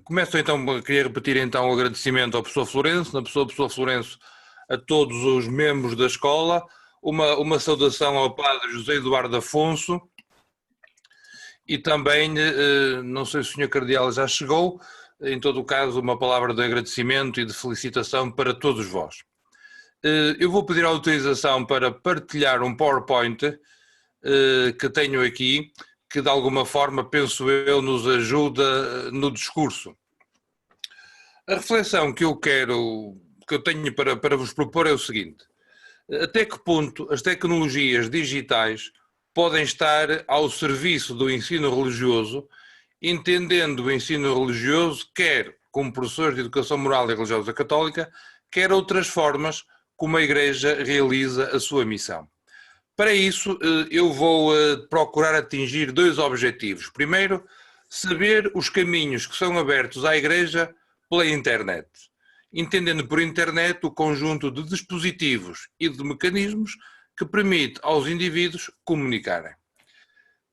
Começo então, queria repetir então o agradecimento ao professor Florencio, na pessoa do professor Florencio, a todos os membros da escola, uma saudação ao padre José Eduardo Afonso e também, não sei se o senhor cardeal já chegou, em todo o caso uma palavra de agradecimento e de felicitação para todos vós. Eu vou pedir a autorização para partilhar um PowerPoint que tenho aqui, que de alguma forma, penso eu, nos ajuda no discurso. A reflexão que eu tenho para vos propor é o seguinte: até que ponto as tecnologias digitais podem estar ao serviço do ensino religioso, entendendo o ensino religioso quer como professores de educação moral e religiosa católica, quer outras formas como a Igreja realiza a sua missão. Para isso, eu vou procurar atingir dois objetivos. Primeiro, saber os caminhos que são abertos à Igreja pela internet, entendendo por internet o conjunto de dispositivos e de mecanismos que permite aos indivíduos comunicarem.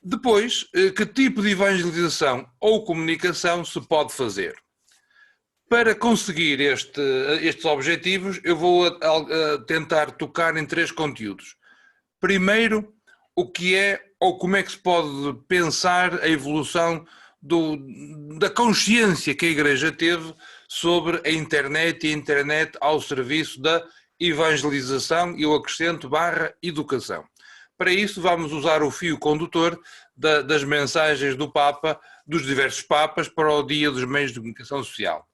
Depois, que tipo de evangelização ou comunicação se pode fazer? Para conseguir estes objetivos, eu vou tentar tocar em três conteúdos. Primeiro, o que é ou como é que se pode pensar a evolução da consciência que a Igreja teve sobre a internet e a internet ao serviço da evangelização e eu acrescento /educação. Para isso vamos usar o fio condutor das mensagens do Papa, dos diversos Papas, para o Dia dos Meios de Comunicação Social.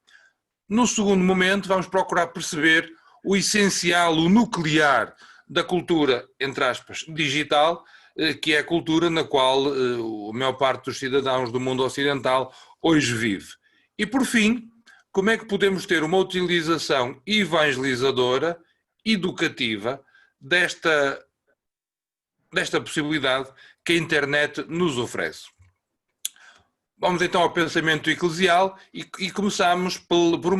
No segundo momento vamos procurar perceber o essencial, o nuclear da cultura, entre aspas, digital, que é a cultura na qual a maior parte dos cidadãos do mundo ocidental hoje vive. E por fim, como é que podemos ter uma utilização evangelizadora, educativa, desta possibilidade que a internet nos oferece. Vamos então ao pensamento eclesial e começamos por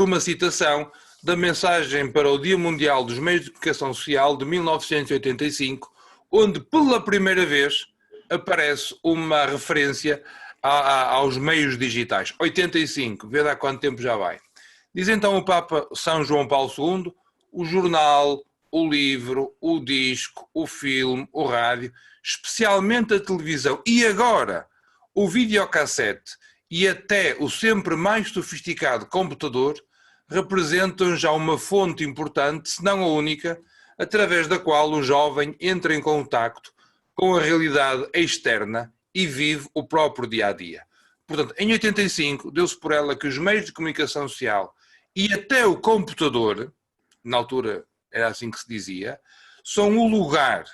uma citação da mensagem para o Dia Mundial dos Meios de Comunicação Social de 1985, onde pela primeira vez aparece uma referência aos meios digitais. 85, vê lá quanto tempo já vai. Diz então o Papa São João Paulo II, o jornal, o livro, o disco, o filme, o rádio, especialmente a televisão e agora o videocassete e até o sempre mais sofisticado computador representam já uma fonte importante, se não a única, através da qual o jovem entra em contacto com a realidade externa e vive o próprio dia-a-dia. Portanto, em 85, deu-se por ela que os meios de comunicação social e até o computador, na altura era assim que se dizia, são o lugar,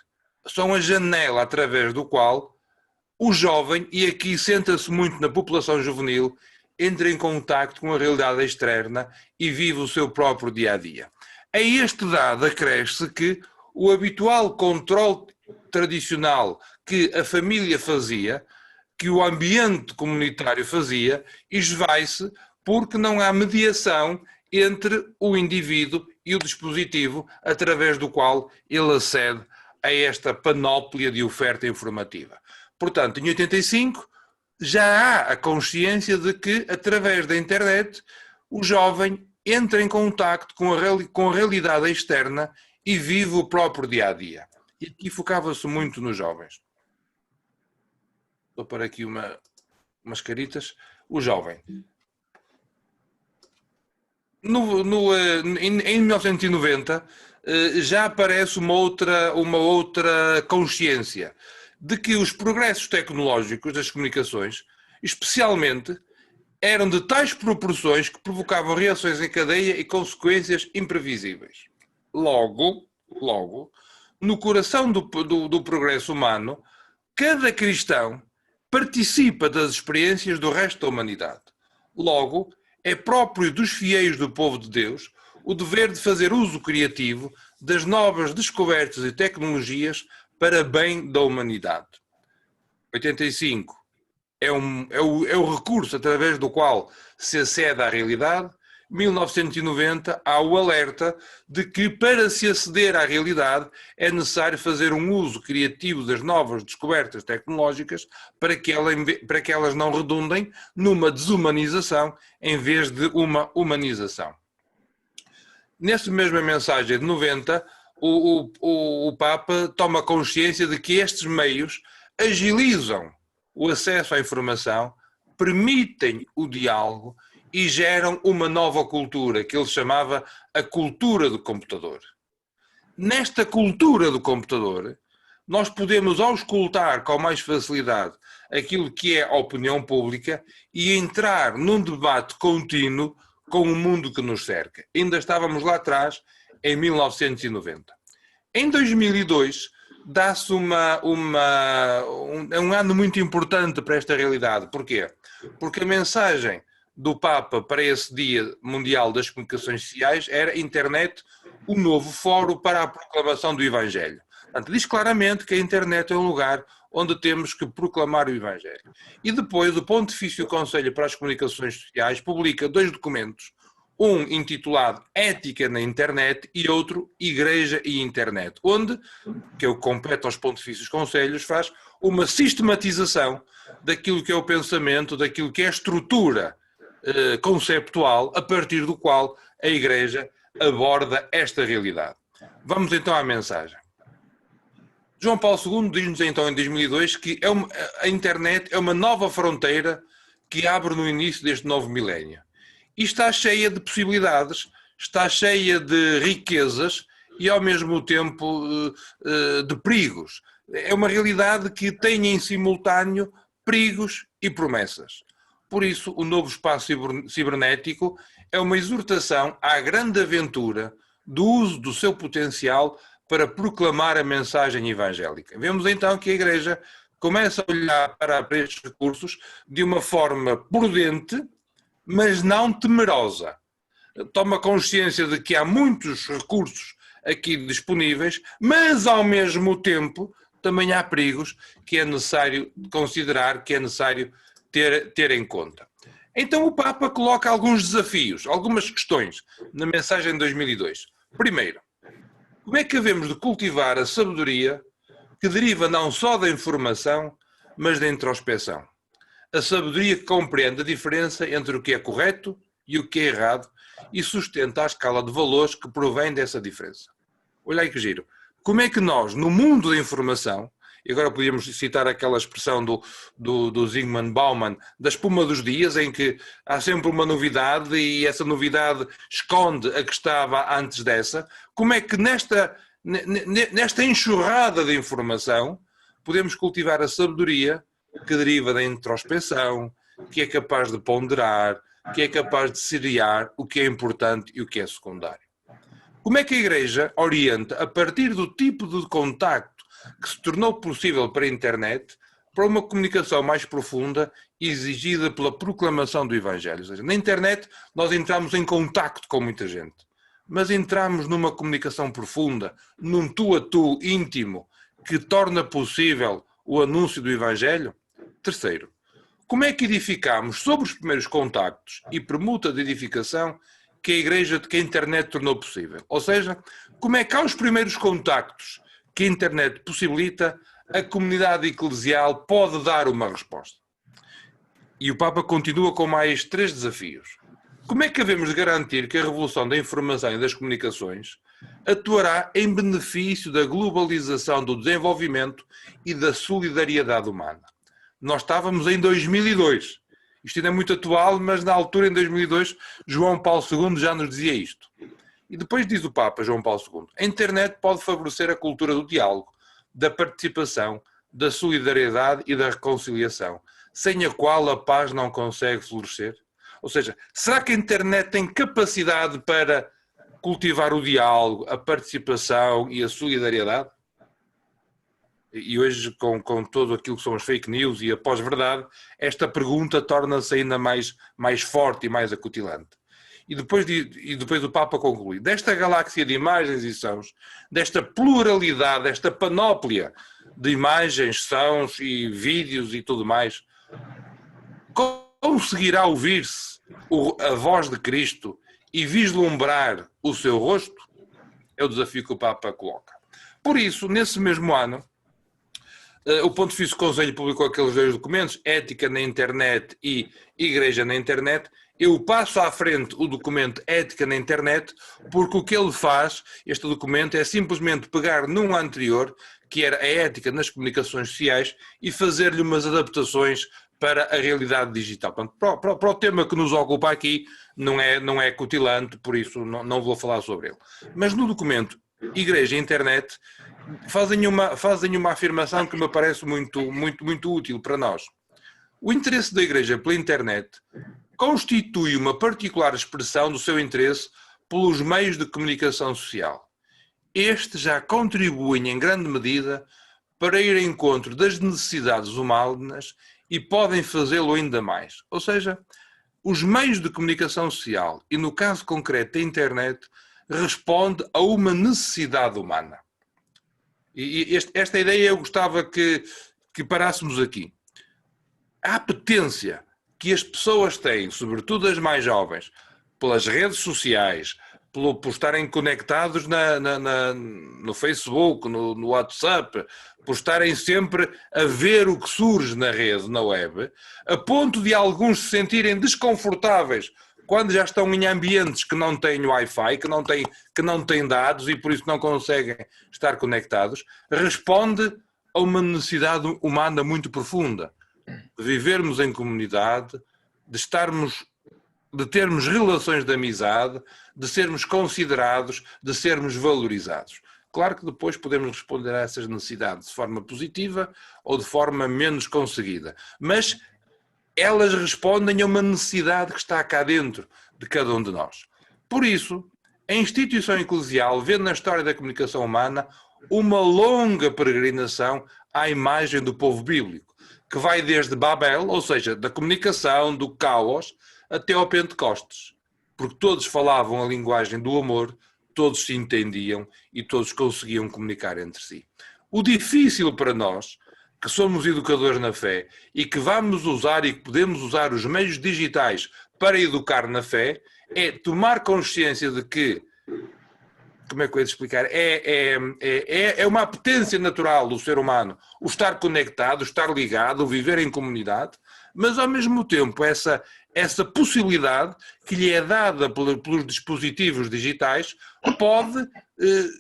são a janela através do qual o jovem, e aqui senta-se muito na população juvenil, entra em contacto com a realidade externa e vive o seu próprio dia-a-dia. A este dado acresce que o habitual controle tradicional que a família fazia, que o ambiente comunitário fazia, esvai-se porque não há mediação entre o indivíduo e o dispositivo através do qual ele acede a esta panóplia de oferta informativa. Portanto, em 85, já há a consciência de que, através da internet, o jovem entra em contacto com a realidade externa e vive o próprio dia-a-dia. E aqui focava-se muito nos jovens. Vou pôr aqui umas caritas. O jovem. Em 1990 já aparece uma outra consciência de que os progressos tecnológicos das comunicações, especialmente, eram de tais proporções que provocavam reações em cadeia e consequências imprevisíveis. Logo, no coração do progresso humano, cada cristão participa das experiências do resto da humanidade. Logo, é próprio dos fiéis do povo de Deus o dever de fazer uso criativo das novas descobertas e tecnologias para bem da humanidade. 85 é o recurso através do qual se acede à realidade. 1990, há o alerta de que para se aceder à realidade é necessário fazer um uso criativo das novas descobertas tecnológicas para que elas não redundem numa desumanização em vez de uma humanização. Nessa mesma mensagem de 90, o Papa toma consciência de que estes meios agilizam o acesso à informação, permitem o diálogo e geram uma nova cultura, que ele chamava a cultura do computador. Nesta cultura do computador, nós podemos auscultar com mais facilidade aquilo que é a opinião pública e entrar num debate contínuo com o mundo que nos cerca. Ainda estávamos lá atrás, em 1990. Em 2002, dá-se um ano muito importante para esta realidade. Porquê? Porque a mensagem do Papa para esse Dia Mundial das Comunicações Sociais era internet, o novo fórum para a proclamação do Evangelho. Portanto, diz claramente que a internet é um lugar onde temos que proclamar o Evangelho. E depois o Pontifício Conselho para as Comunicações Sociais publica 2 documentos, um intitulado Ética na Internet e outro Igreja e Internet, onde, que eu compete aos Pontifícios Conselhos, faz uma sistematização daquilo que é o pensamento, daquilo que é a estrutura conceptual a partir do qual a Igreja aborda esta realidade. Vamos então à mensagem. João Paulo II diz-nos então em 2002 que a internet é uma nova fronteira que abre no início deste novo milénio. E está cheia de possibilidades, está cheia de riquezas e ao mesmo tempo de perigos. É uma realidade que tem em simultâneo perigos e promessas. Por isso, o novo espaço cibernético é uma exortação à grande aventura do uso do seu potencial para proclamar a mensagem evangélica. Vemos então que a Igreja começa a olhar para estes recursos de uma forma prudente, mas não temerosa. Toma consciência de que há muitos recursos aqui disponíveis, mas ao mesmo tempo também há perigos que é necessário considerar, que é necessário ter em conta. Então o Papa coloca alguns desafios, algumas questões na mensagem de 2002. Primeiro, como é que havemos de cultivar a sabedoria que deriva não só da informação, mas da introspeção? A sabedoria que compreende a diferença entre o que é correto e o que é errado e sustenta a escala de valores que provém dessa diferença. Olha aí que giro. Como é que nós, no mundo da informação, e agora podíamos citar aquela expressão do Zygmunt Bauman, da espuma dos dias, em que há sempre uma novidade e essa novidade esconde a que estava antes dessa, como é que nesta enxurrada de informação podemos cultivar a sabedoria que deriva da introspeção, que é capaz de ponderar, que é capaz de seriar o que é importante e o que é secundário. Como é que a Igreja orienta, a partir do tipo de contacto que se tornou possível para a internet, para uma comunicação mais profunda exigida pela proclamação do Evangelho? Ou seja, na internet nós entramos em contacto com muita gente, mas entramos numa comunicação profunda, num tu a tu íntimo, que torna possível o anúncio do Evangelho? Terceiro, como é que edificamos sobre os primeiros contactos e permuta de edificação que a internet tornou possível? Ou seja, como é que aos primeiros contactos que a internet possibilita, a comunidade eclesial pode dar uma resposta? E o Papa continua com mais 3 desafios. Como é que havemos de garantir que a revolução da informação e das comunicações atuará em benefício da globalização do desenvolvimento e da solidariedade humana? Nós estávamos em 2002. Isto ainda é muito atual, mas na altura, em 2002, João Paulo II já nos dizia isto. E depois diz o Papa João Paulo II, a internet pode favorecer a cultura do diálogo, da participação, da solidariedade e da reconciliação, sem a qual a paz não consegue florescer. Ou seja, será que a internet tem capacidade para cultivar o diálogo, a participação e a solidariedade? E hoje, com tudo aquilo que são as fake news e a pós-verdade, esta pergunta torna-se ainda mais forte e mais acutilante. E depois o Papa conclui, desta galáxia de imagens e sons, desta pluralidade, desta panóplia de imagens, sons e vídeos e tudo mais, conseguirá ouvir-se a voz de Cristo e vislumbrar o seu rosto? É o desafio que o Papa coloca. Por isso, nesse mesmo ano, o Pontifício Conselho publicou aqueles dois documentos, Ética na Internet e Igreja na Internet. Eu passo à frente o documento Ética na Internet, porque o que ele faz, este documento, é simplesmente pegar num anterior, que era a Ética nas Comunicações Sociais, e fazer-lhe umas adaptações para a realidade digital. Portanto, para o tema que nos ocupa aqui, não é cutilante, por isso não vou falar sobre ele. Mas no documento Igreja e Internet, fazem uma afirmação que me parece muito útil para nós. O interesse da Igreja pela internet constitui uma particular expressão do seu interesse pelos meios de comunicação social. Estes já contribuem em grande medida para ir ao encontro das necessidades humanas e podem fazê-lo ainda mais. Ou seja, os meios de comunicação social, e no caso concreto a internet, responde a uma necessidade humana. E esta ideia eu gostava que parássemos aqui. A apetência que as pessoas têm, sobretudo as mais jovens, pelas redes sociais, por estarem conectados no Facebook, no WhatsApp, por estarem sempre a ver o que surge na rede, na web, a ponto de alguns se sentirem desconfortáveis quando já estão em ambientes que não têm Wi-Fi, que não têm dados e por isso não conseguem estar conectados, responde a uma necessidade humana muito profunda. De vivermos em comunidade, de termos relações de amizade, de sermos considerados, de sermos valorizados. Claro que depois podemos responder a essas necessidades de forma positiva ou de forma menos conseguida, mas elas respondem a uma necessidade que está cá dentro de cada um de nós. Por isso, a instituição eclesial vê na história da comunicação humana uma longa peregrinação à imagem do povo bíblico, que vai desde Babel, ou seja, da comunicação, do caos, até ao Pentecostes. Porque todos falavam a linguagem do amor, todos se entendiam e todos conseguiam comunicar entre si. O difícil para nós, que somos educadores na fé e que vamos usar e que podemos usar os meios digitais para educar na fé, é tomar consciência de que, como é que eu ia explicar, é uma apetência natural do ser humano o estar conectado, o estar ligado, o viver em comunidade, mas ao mesmo tempo essa possibilidade que lhe é dada pelos dispositivos digitais pode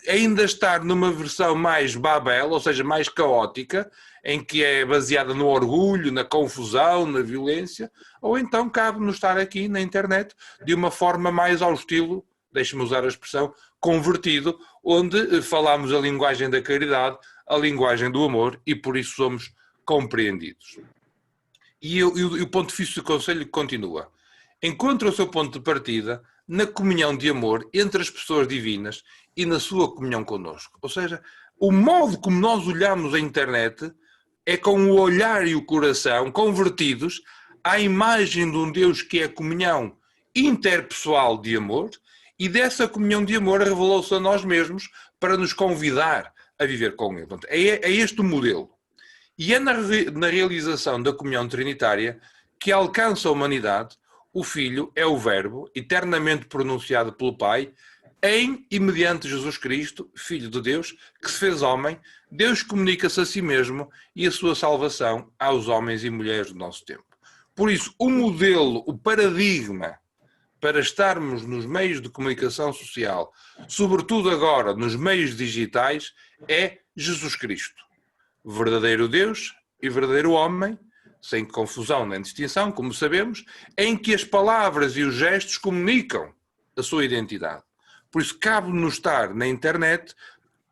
ainda estar numa versão mais Babel, ou seja, mais caótica, em que é baseada no orgulho, na confusão, na violência, ou então cabe-nos estar aqui na internet de uma forma mais ao estilo, deixe-me usar a expressão, convertido, onde falamos a linguagem da caridade, a linguagem do amor e por isso somos compreendidos. E o Pontifício do Conselho continua. Encontra o seu ponto de partida na comunhão de amor entre as pessoas divinas e na sua comunhão connosco. Ou seja, o modo como nós olhamos a internet é com o olhar e o coração convertidos à imagem de um Deus que é a comunhão interpessoal de amor, e dessa comunhão de amor revelou-se a nós mesmos para nos convidar a viver com Ele. Portanto, é este o modelo. E é na realização da comunhão trinitária que alcança a humanidade. O Filho é o Verbo, eternamente pronunciado pelo Pai, em e mediante Jesus Cristo, Filho de Deus, que se fez homem. Deus comunica-se a si mesmo e a sua salvação aos homens e mulheres do nosso tempo. Por isso, o modelo, o paradigma para estarmos nos meios de comunicação social, sobretudo agora nos meios digitais, é Jesus Cristo. Verdadeiro Deus e verdadeiro homem, sem confusão nem distinção, como sabemos, em que as palavras e os gestos comunicam a sua identidade. Por isso cabe-nos estar na internet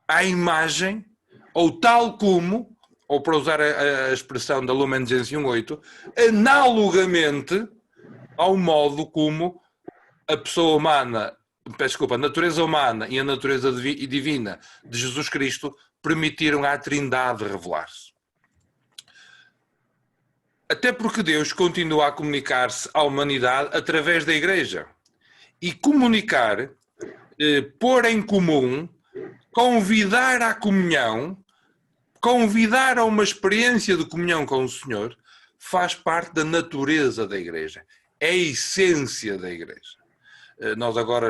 à imagem, ou tal como, ou para usar a expressão da Lumen Gentium 8, analogamente ao modo como a pessoa humana, a natureza humana e a natureza divina de Jesus Cristo permitiram à Trindade revelar-se. Até porque Deus continua a comunicar-se à humanidade através da Igreja. E comunicar, pôr em comum, convidar à comunhão, convidar a uma experiência de comunhão com o Senhor, faz parte da natureza da Igreja. É a essência da Igreja. Nós agora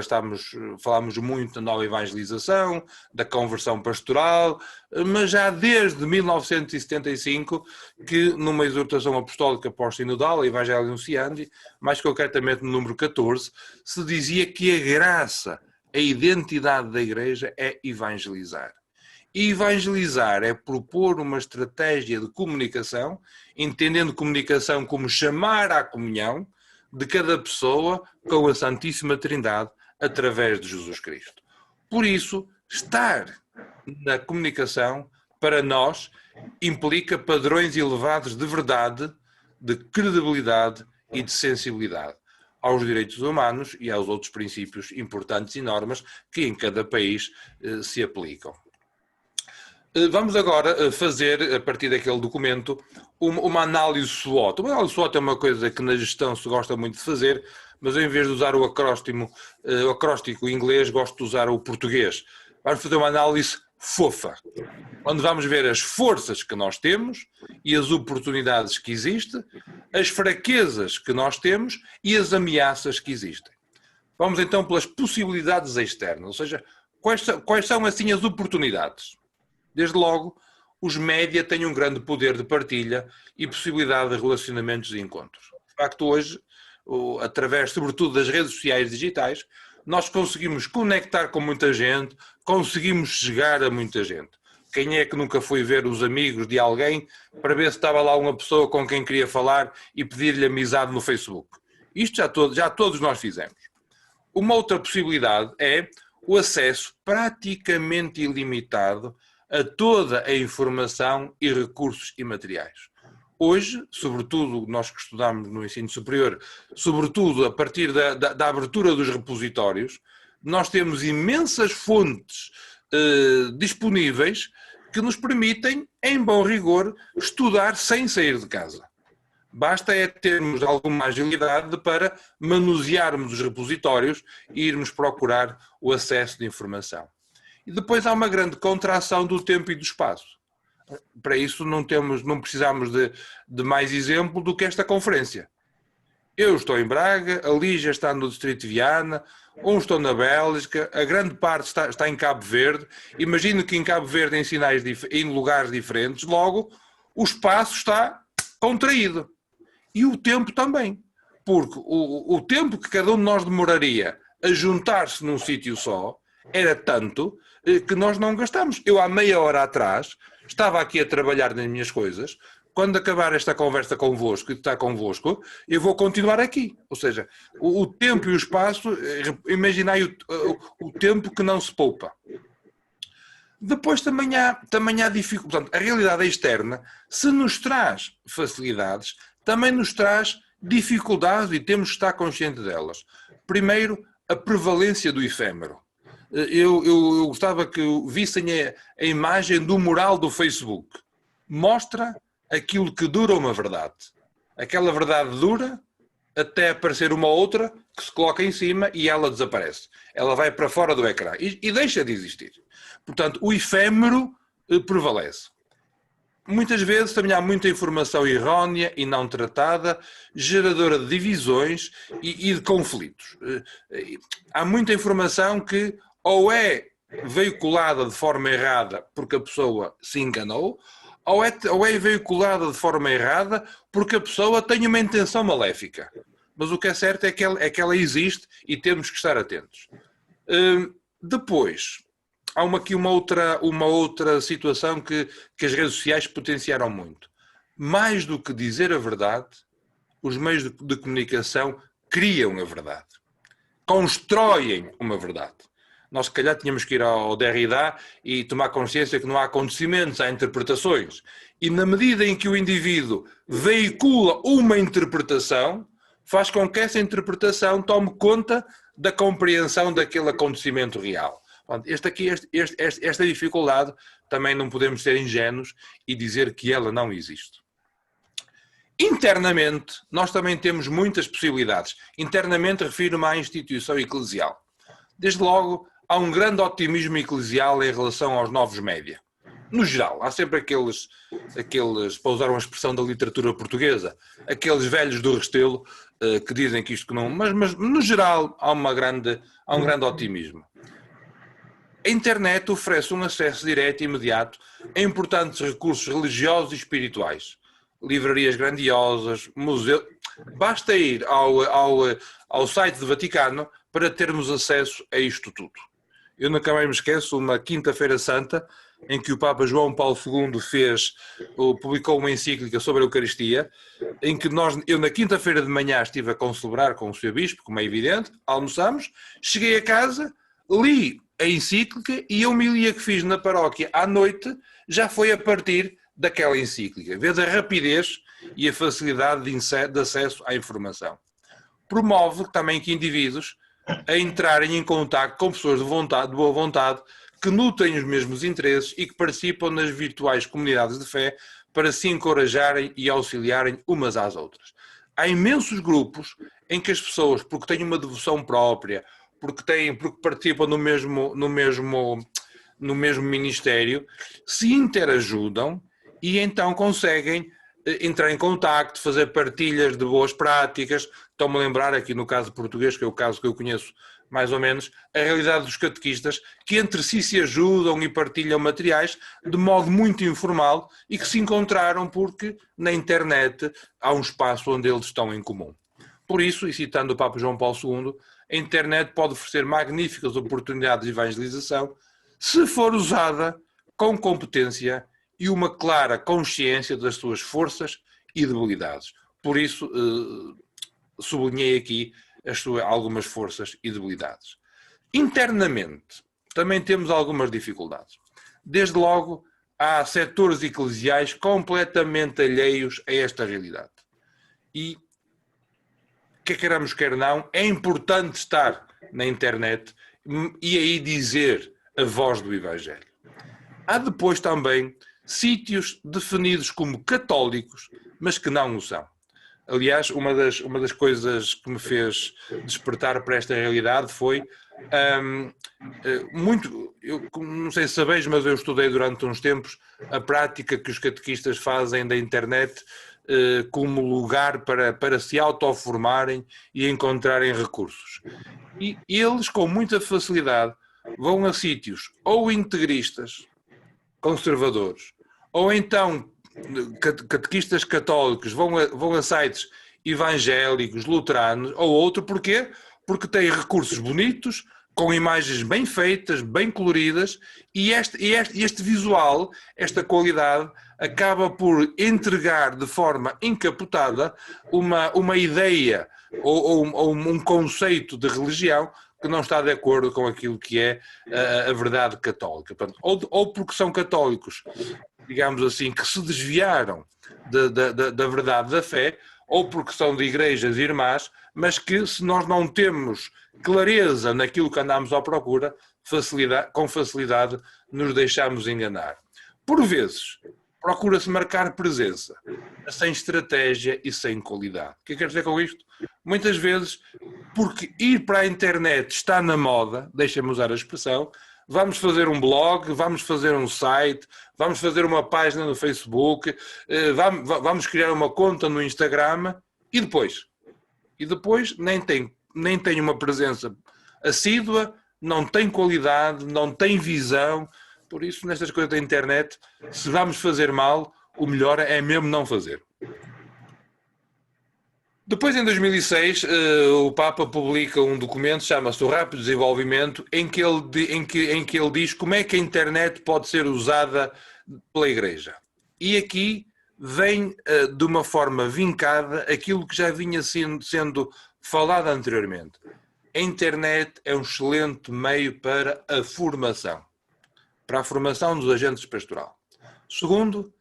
falamos muito da nova evangelização, da conversão pastoral, mas já desde 1975 que numa exortação apostólica pós-sinodal, Evangelii Nuntiandi, mais concretamente no número 14, se dizia que a graça, a identidade da Igreja é evangelizar. E evangelizar é propor uma estratégia de comunicação, entendendo comunicação como chamar à comunhão de cada pessoa com a Santíssima Trindade através de Jesus Cristo. Por isso, estar na comunicação, para nós, implica padrões elevados de verdade, de credibilidade e de sensibilidade aos direitos humanos e aos outros princípios importantes e normas que em cada país se aplicam. Vamos agora fazer, a partir daquele documento, uma análise SWOT. Uma análise SWOT é uma coisa que na gestão se gosta muito de fazer, mas eu, em vez de usar o acróstico inglês, gosto de usar o português. Vamos fazer uma análise fofa, onde vamos ver as forças que nós temos e as oportunidades que existem, as fraquezas que nós temos e as ameaças que existem. Vamos então pelas possibilidades externas, ou seja, quais são assim as oportunidades? Desde logo, os média têm um grande poder de partilha e possibilidade de relacionamentos e encontros. De facto, hoje, através sobretudo das redes sociais digitais, nós conseguimos conectar com muita gente, conseguimos chegar a muita gente. Quem é que nunca foi ver os amigos de alguém para ver se estava lá uma pessoa com quem queria falar e pedir-lhe amizade no Facebook? Isto já todos nós fizemos. Uma outra possibilidade é o acesso praticamente ilimitado a toda a informação e recursos imateriais. Hoje, sobretudo nós que estudamos no ensino superior, sobretudo a partir da abertura dos repositórios, nós temos imensas fontes disponíveis que nos permitem, em bom rigor, estudar sem sair de casa. Basta é termos alguma agilidade para manusearmos os repositórios e irmos procurar o acesso de informação. E depois há uma grande contração do tempo e do espaço. Para isso não precisamos de mais exemplo do que esta conferência. Eu estou em Braga, a Lígia está no Distrito de Viana, uns estão na Bélgica, a grande parte está em Cabo Verde. Imagino que em Cabo Verde, em lugares diferentes, logo o espaço está contraído. E o tempo também. Porque o tempo que cada um de nós demoraria a juntar-se num sítio só era tanto que nós não gastamos. Eu, há meia hora atrás, estava aqui a trabalhar nas minhas coisas. Quando acabar esta conversa convosco e estar convosco, eu vou continuar aqui. Ou seja, o tempo e o espaço, imaginai o tempo que não se poupa. Depois também há dificuldade. A realidade externa, se nos traz facilidades, também nos traz dificuldades e temos que estar conscientes delas. Primeiro, a prevalência do efêmero. Eu gostava que vissem a imagem do mural do Facebook. Mostra aquilo que dura uma verdade. Aquela verdade dura até aparecer uma outra que se coloca em cima e ela desaparece. Ela vai para fora do ecrã e deixa de existir. Portanto, o efêmero prevalece. Muitas vezes também há muita informação errónea e não tratada, geradora de divisões e de conflitos. Há muita informação que ou é veiculada de forma errada porque a pessoa se enganou, ou é veiculada de forma errada porque a pessoa tem uma intenção maléfica. Mas o que é certo é que ela existe e temos que estar atentos. Depois, há aqui uma outra situação que as redes sociais potenciaram muito. Mais do que dizer a verdade, os meios de comunicação criam a verdade. Constroem uma verdade. Nós, se calhar, tínhamos que ir ao Derrida e tomar consciência que não há acontecimentos, há interpretações. E na medida em que o indivíduo veicula uma interpretação, faz com que essa interpretação tome conta da compreensão daquele acontecimento real. Esta dificuldade também não podemos ser ingênuos e dizer que ela não existe. Internamente, nós também temos muitas possibilidades. Internamente, refiro-me à instituição eclesial. Desde logo, há um grande otimismo eclesial em relação aos novos média. No geral, há sempre aqueles, para usar uma expressão da literatura portuguesa, aqueles velhos do Restelo que dizem que isto que não... Mas no geral há um grande otimismo. A internet oferece um acesso direto e imediato a importantes recursos religiosos e espirituais. Livrarias grandiosas, museus... Basta ir ao site do Vaticano para termos acesso a isto tudo. Eu nunca mais me esqueço, uma quinta-feira santa, em que o Papa João Paulo II publicou uma encíclica sobre a Eucaristia, em que eu na quinta-feira de manhã estive a concelebrar com o Sr. Bispo, como é evidente, almoçamos, cheguei a casa, li a encíclica e a homilia que fiz na paróquia à noite já foi a partir daquela encíclica. Vês a rapidez e a facilidade de acesso à informação. Promove também que indivíduos a entrarem em contacto com pessoas de boa vontade, que nutrem os mesmos interesses e que participam nas virtuais comunidades de fé para se encorajarem e auxiliarem umas às outras. Há imensos grupos em que as pessoas, porque têm uma devoção própria, porque participam no mesmo ministério, se interajudam e então conseguem entrar em contacto, fazer partilhas de boas práticas. Estou-me a lembrar aqui no caso português, que é o caso que eu conheço mais ou menos, a realidade dos catequistas, que entre si se ajudam e partilham materiais de modo muito informal e que se encontraram porque na internet há um espaço onde eles estão em comum. Por isso, e citando o Papa João Paulo II, a internet pode oferecer magníficas oportunidades de evangelização se for usada com competência e uma clara consciência das suas forças e debilidades. Por isso, sublinhei aqui algumas forças e debilidades. Internamente, também temos algumas dificuldades. Desde logo, há setores eclesiais completamente alheios a esta realidade. E, quer queiramos, quer não, é importante estar na internet e aí dizer a voz do Evangelho. Há depois também sítios definidos como católicos, mas que não o são. Aliás, uma das coisas que me fez despertar para esta realidade foi eu não sei se sabeis, mas eu estudei durante uns tempos a prática que os catequistas fazem da internet como lugar para se autoformarem e encontrarem recursos. E eles, com muita facilidade, vão a sítios ou integristas, conservadores, ou então catequistas católicos vão a sites evangélicos, luteranos ou outro. Porquê? Porque têm recursos bonitos, com imagens bem feitas, bem coloridas, e este visual, esta qualidade, acaba por entregar de forma encapotada uma ideia ou um conceito de religião que não está de acordo com aquilo que é a verdade católica. Portanto, ou porque são católicos, digamos assim, que se desviaram da verdade da fé, ou porque são de igrejas irmãs, mas que, se nós não temos clareza naquilo que andamos à procura, com facilidade nos deixamos enganar. Por vezes, procura-se marcar presença, sem estratégia e sem qualidade. O que eu quero dizer com isto? Muitas vezes, porque ir para a internet está na moda, deixem-me usar a expressão, vamos fazer um blog, vamos fazer um site, vamos fazer uma página no Facebook, vamos criar uma conta no Instagram e depois nem tem uma presença assídua, não tem qualidade, não tem visão. Por isso, nestas coisas da internet, se vamos fazer mal, o melhor é mesmo não fazer. Depois, em 2006, o Papa publica um documento, chama-se O Rápido Desenvolvimento, em que ele diz como é que a internet pode ser usada pela Igreja. E aqui vem, de uma forma vincada, aquilo que já vinha sendo falado anteriormente. A internet é um excelente meio para a formação dos agentes pastoral. Segundo,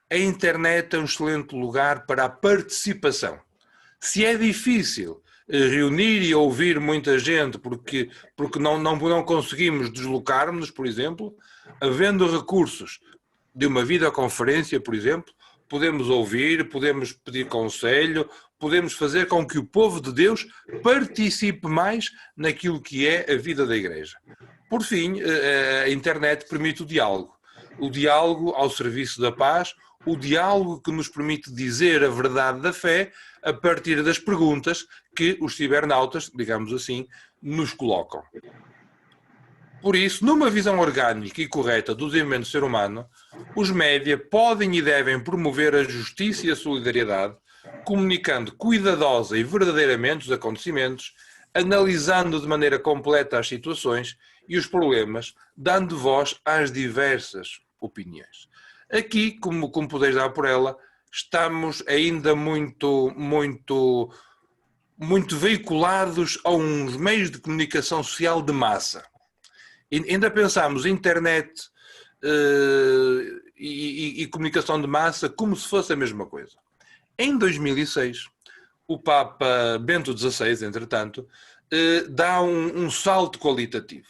a internet é um excelente lugar para a participação. Se é difícil reunir e ouvir muita gente porque não conseguimos deslocar-nos, por exemplo, havendo recursos de uma videoconferência, por exemplo, podemos ouvir, podemos pedir conselho, podemos fazer com que o povo de Deus participe mais naquilo que é a vida da Igreja. Por fim, a internet permite o diálogo ao serviço da paz, o diálogo que nos permite dizer a verdade da fé a partir das perguntas que os cibernautas, digamos assim, nos colocam. Por isso, numa visão orgânica e correta do desenvolvimento do ser humano, os média podem e devem promover a justiça e a solidariedade, comunicando cuidadosa e verdadeiramente os acontecimentos, analisando de maneira completa as situações e os problemas, dando voz às diversas opiniões. Aqui, como podeis dar por ela, estamos ainda muito veiculados a uns meios de comunicação social de massa. Ainda pensamos internet e comunicação de massa como se fosse a mesma coisa. Em 2006, o Papa Bento XVI, entretanto, dá um salto qualitativo,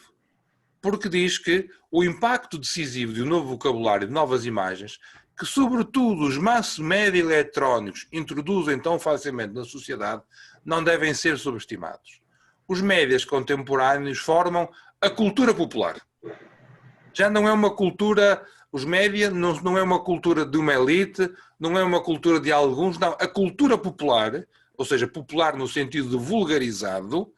porque diz que o impacto decisivo de um novo vocabulário, de novas imagens, que sobretudo os mass media eletrónicos introduzem tão facilmente na sociedade, não devem ser subestimados. Os médias contemporâneos formam a cultura popular. Já não é uma cultura, os média não é uma cultura de uma elite, não é uma cultura de alguns, não. A cultura popular, ou seja, popular no sentido de vulgarizado,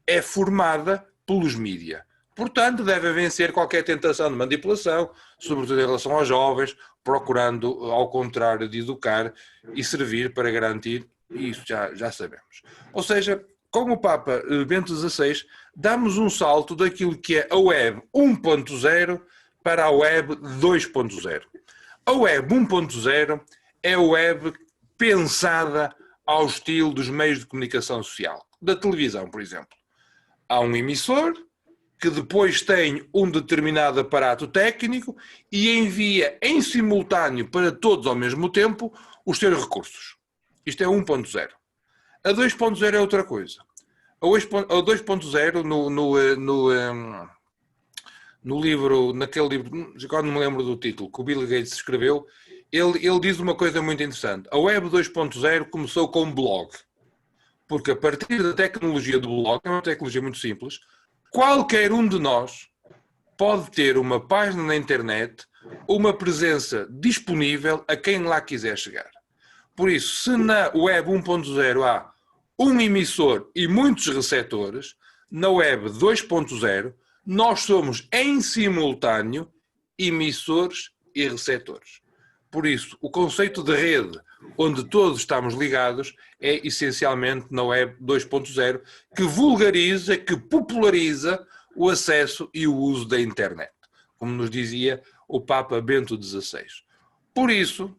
é formada pelos mídia. Portanto, deve vencer qualquer tentação de manipulação, sobretudo em relação aos jovens, procurando, ao contrário, de educar e servir para garantir, e isso já sabemos. Ou seja, com o Papa Bento XVI, damos um salto daquilo que é a Web 1.0 para a Web 2.0. A Web 1.0 é a Web pensada ao estilo dos meios de comunicação social, da televisão, por exemplo. Há um emissor que depois tem um determinado aparato técnico e envia em simultâneo para todos ao mesmo tempo os seus recursos. Isto é 1.0. A 2.0 é outra coisa. A 2.0 no livro, naquele livro, agora não me lembro do título, que o Bill Gates escreveu, ele diz uma coisa muito interessante. A Web 2.0 começou com um blog. Porque a partir da tecnologia do blog, é uma tecnologia muito simples, qualquer um de nós pode ter uma página na internet, uma presença disponível a quem lá quiser chegar. Por isso, se na Web 1.0 há um emissor e muitos receptores, na Web 2.0 nós somos em simultâneo emissores e receptores. Por isso, o conceito de rede, onde todos estamos ligados, é essencialmente na Web 2.0, que vulgariza, que populariza o acesso e o uso da internet, como nos dizia o Papa Bento XVI. Por isso,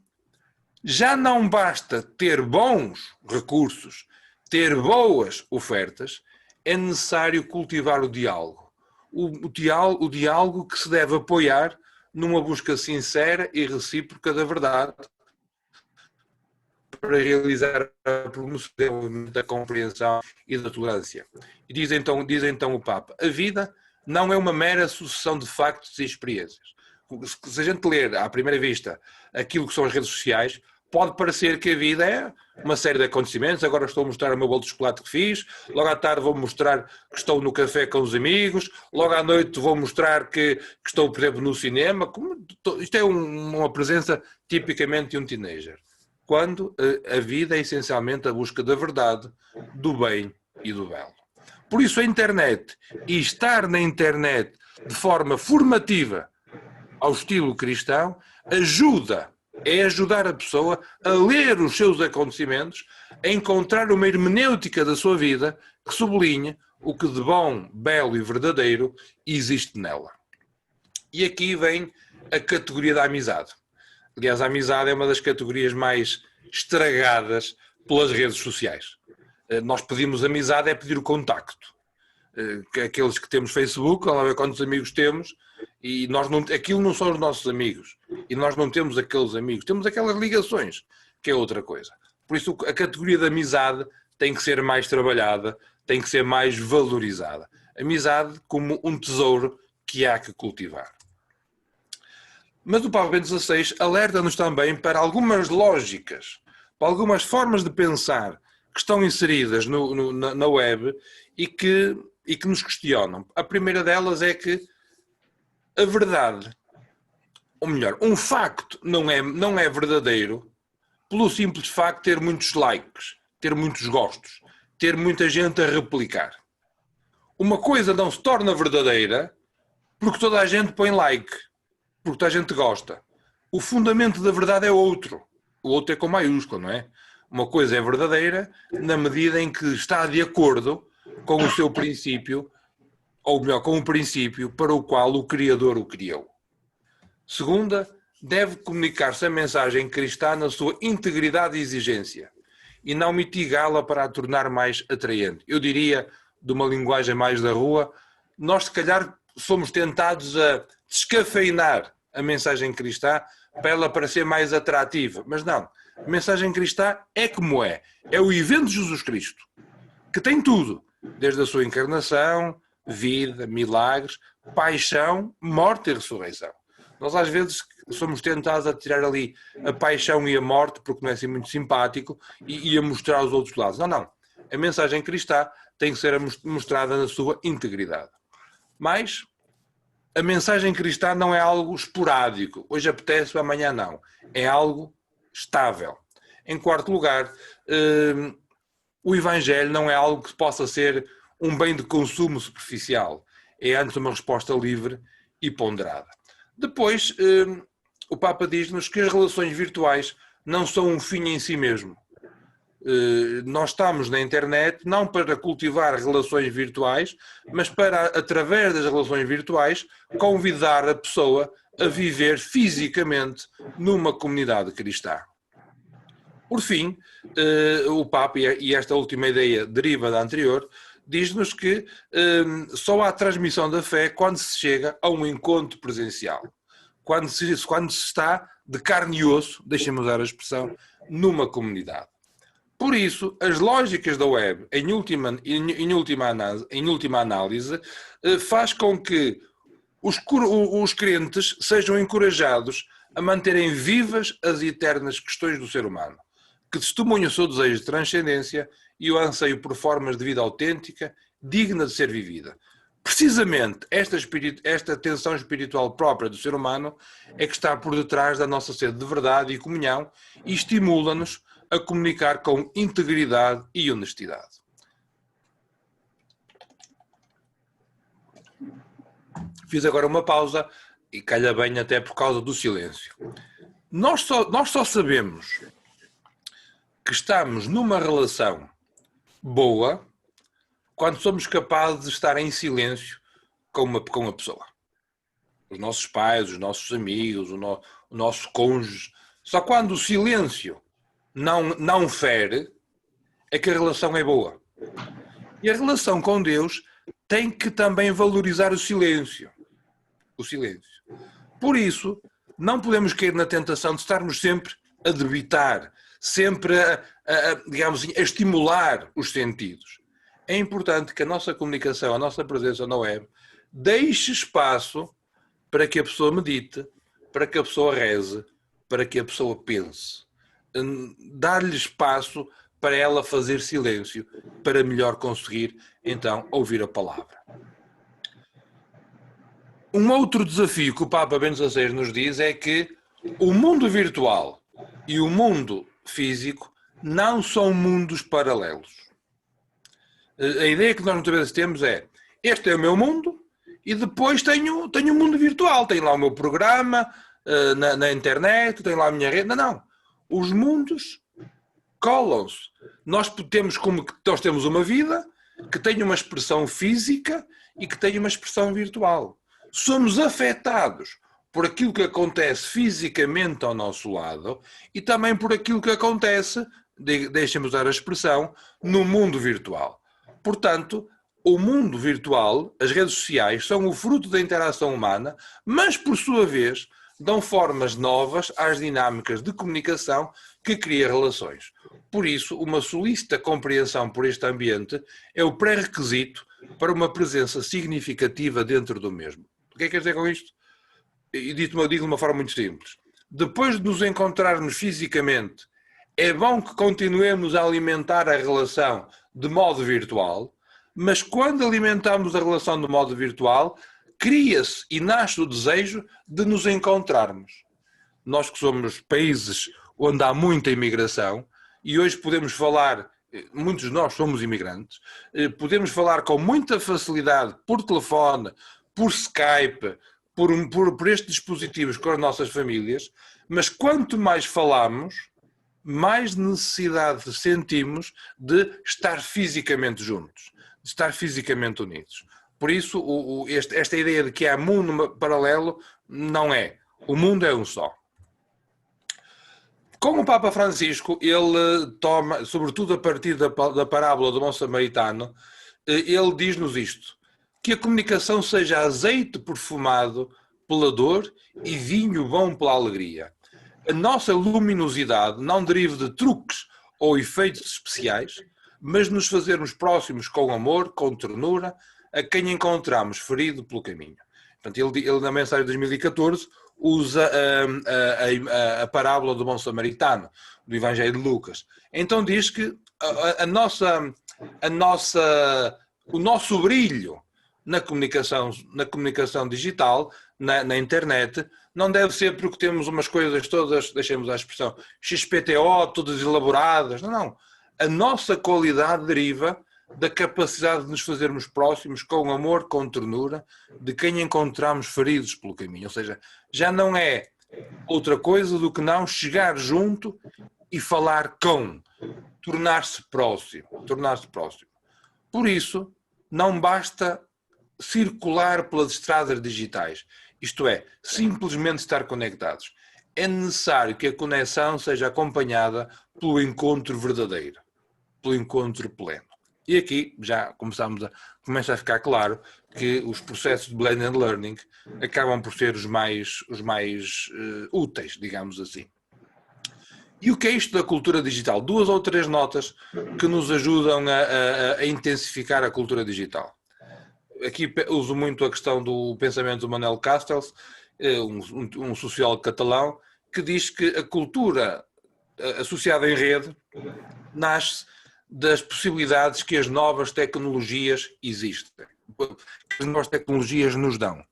já não basta ter bons recursos, ter boas ofertas, é necessário cultivar o diálogo. O diálogo que se deve apoiar numa busca sincera e recíproca da verdade para realizar a promoção da compreensão e da tolerância. E diz então o Papa, a vida não é uma mera sucessão de factos e experiências. Se a gente ler à primeira vista aquilo que são as redes sociais, pode parecer que a vida é uma série de acontecimentos. Agora estou a mostrar o meu bolo de chocolate que fiz, logo à tarde vou mostrar que estou no café com os amigos, logo à noite vou mostrar que estou, por exemplo, no cinema. Isto é uma presença tipicamente de um teenager. Quando a vida é essencialmente a busca da verdade, do bem e do belo. Por isso a internet, e estar na internet de forma formativa ao estilo cristão, é ajudar a pessoa a ler os seus acontecimentos, a encontrar uma hermenêutica da sua vida que sublinhe o que de bom, belo e verdadeiro existe nela. E aqui vem a categoria da amizade. Aliás, a amizade é uma das categorias mais estragadas pelas redes sociais. Nós pedimos amizade, é pedir o contacto. Aqueles que temos Facebook, vamos ver quantos amigos temos, e aquilo não são os nossos amigos. E nós não temos aqueles amigos, temos aquelas ligações, que é outra coisa. Por isso, a categoria da amizade tem que ser mais trabalhada, tem que ser mais valorizada. Amizade como um tesouro que há que cultivar. Mas o Papa Bento XVI alerta-nos também para algumas lógicas, para algumas formas de pensar que estão inseridas na web e que nos questionam. A primeira delas é que a verdade ou melhor, um facto não é verdadeiro pelo simples facto de ter muitos likes, ter muitos gostos, ter muita gente a replicar. Uma coisa não se torna verdadeira porque toda a gente põe like, porque toda a gente gosta. O fundamento da verdade é outro. O outro é com maiúsculo, não é? Uma coisa é verdadeira na medida em que está de acordo com o seu princípio, ou melhor, com o princípio para o qual o Criador o criou. Segunda, deve comunicar-se a mensagem cristã na sua integridade e exigência e não mitigá-la para a tornar mais atraente. Eu diria, de uma linguagem mais da rua, nós se calhar somos tentados a descafeinar a mensagem cristã para ela parecer mais atrativa. Mas não, a mensagem cristã é como é. É o evento de Jesus Cristo, que tem tudo, desde a sua encarnação, vida, milagres, paixão, morte e ressurreição. Nós às vezes somos tentados a tirar ali a paixão e a morte, porque não é assim muito simpático, e a mostrar os outros lados. Não, não. A mensagem cristã tem que ser mostrada na sua integridade. Mas a mensagem cristã não é algo esporádico. Hoje apetece, amanhã não. É algo estável. Em quarto lugar, o Evangelho não é algo que possa ser um bem de consumo superficial. É antes uma resposta livre e ponderada. Depois, o Papa diz-nos que as relações virtuais não são um fim em si mesmo. Nós estamos na internet não para cultivar relações virtuais, mas para, através das relações virtuais, convidar a pessoa a viver fisicamente numa comunidade cristã. Por fim, o Papa, e esta última ideia deriva da anterior, diz-nos que só há transmissão da fé quando se chega a um encontro presencial. Quando se está de carne e osso, deixem-me usar a expressão, numa comunidade. Por isso, as lógicas da web, em última análise, faz com que os crentes sejam encorajados a manterem vivas as eternas questões do ser humano, que testemunham o seu desejo de transcendência e o anseio por formas de vida autêntica, digna de ser vivida. Precisamente esta tensão espiritual própria do ser humano é que está por detrás da nossa sede de verdade e comunhão e estimula-nos a comunicar com integridade e honestidade. Fiz agora uma pausa e calha bem até por causa do silêncio. Nós só sabemos que estamos numa relação boa quando somos capazes de estar em silêncio com uma pessoa. Os nossos pais, os nossos amigos, o nosso cônjuge. Só quando o silêncio não fere é que a relação é boa. E a relação com Deus tem que também valorizar o silêncio. O silêncio. Por isso, não podemos cair na tentação de estarmos sempre a debitar, sempre digamos assim, a estimular os sentidos. É importante que a nossa comunicação, a nossa presença na web, deixe espaço para que a pessoa medite, para que a pessoa reze, para que a pessoa pense. Dar-lhe espaço para ela fazer silêncio, para melhor conseguir, então, ouvir a palavra. Um outro desafio que o Papa Bento XVI nos diz é que o mundo virtual e o mundo físico não são mundos paralelos. A ideia que nós muitas vezes temos é, este é o meu mundo e depois tenho um mundo virtual, tenho lá o meu programa na internet, tenho lá a minha rede. Não. Os mundos colam-se. Nós temos uma vida que tem uma expressão física e que tem uma expressão virtual. Somos afetados por aquilo que acontece fisicamente ao nosso lado e também por aquilo que acontece, deixem-me usar a expressão, no mundo virtual. Portanto, o mundo virtual, as redes sociais, são o fruto da interação humana, mas, por sua vez, dão formas novas às dinâmicas de comunicação que cria relações. Por isso, uma solícita compreensão por este ambiente é o pré-requisito para uma presença significativa dentro do mesmo. O que é que quer dizer com isto? E digo de uma forma muito simples. Depois de nos encontrarmos fisicamente, é bom que continuemos a alimentar a relação de modo virtual, mas quando alimentamos a relação de modo virtual, cria-se e nasce o desejo de nos encontrarmos. Nós que somos países onde há muita imigração, e hoje podemos falar, muitos de nós somos imigrantes, podemos falar com muita facilidade por telefone, por Skype, por estes dispositivos com as nossas famílias, mas quanto mais falamos, mais necessidade sentimos de estar fisicamente juntos, de estar fisicamente unidos. Por isso, esta ideia de que há mundo paralelo, não é. O mundo é um só. Com o Papa Francisco, ele toma, sobretudo a partir da parábola do bom samaritano, ele diz-nos isto, que a comunicação seja azeite perfumado pela dor e vinho bom pela alegria. A nossa luminosidade não deriva de truques ou efeitos especiais, mas nos fazermos próximos com amor, com ternura, a quem encontramos ferido pelo caminho. Portanto, ele na mensagem de 2014 usa a parábola do bom samaritano, do Evangelho de Lucas. Então diz que o nosso brilho na comunicação digital, na internet, não deve ser porque temos umas coisas todas, deixemos a expressão, XPTO, todas elaboradas. Não. A nossa qualidade deriva da capacidade de nos fazermos próximos com amor, com ternura, de quem encontramos feridos pelo caminho. Ou seja, já não é outra coisa do que não chegar junto e falar com, tornar-se próximo. Por isso, não basta circular pelas estradas digitais, isto é, simplesmente estar conectados. É necessário que a conexão seja acompanhada pelo encontro verdadeiro, pelo encontro pleno. E aqui já começa a ficar claro que os processos de blended learning acabam por ser os mais úteis, digamos assim. E o que é isto da cultura digital? 2 ou 3 notas que nos ajudam a intensificar a cultura digital. Aqui uso muito a questão do pensamento do Manel Castells, um sociólogo catalão, que diz que a cultura associada em rede nasce das possibilidades que as novas tecnologias existem, que as novas tecnologias nos dão.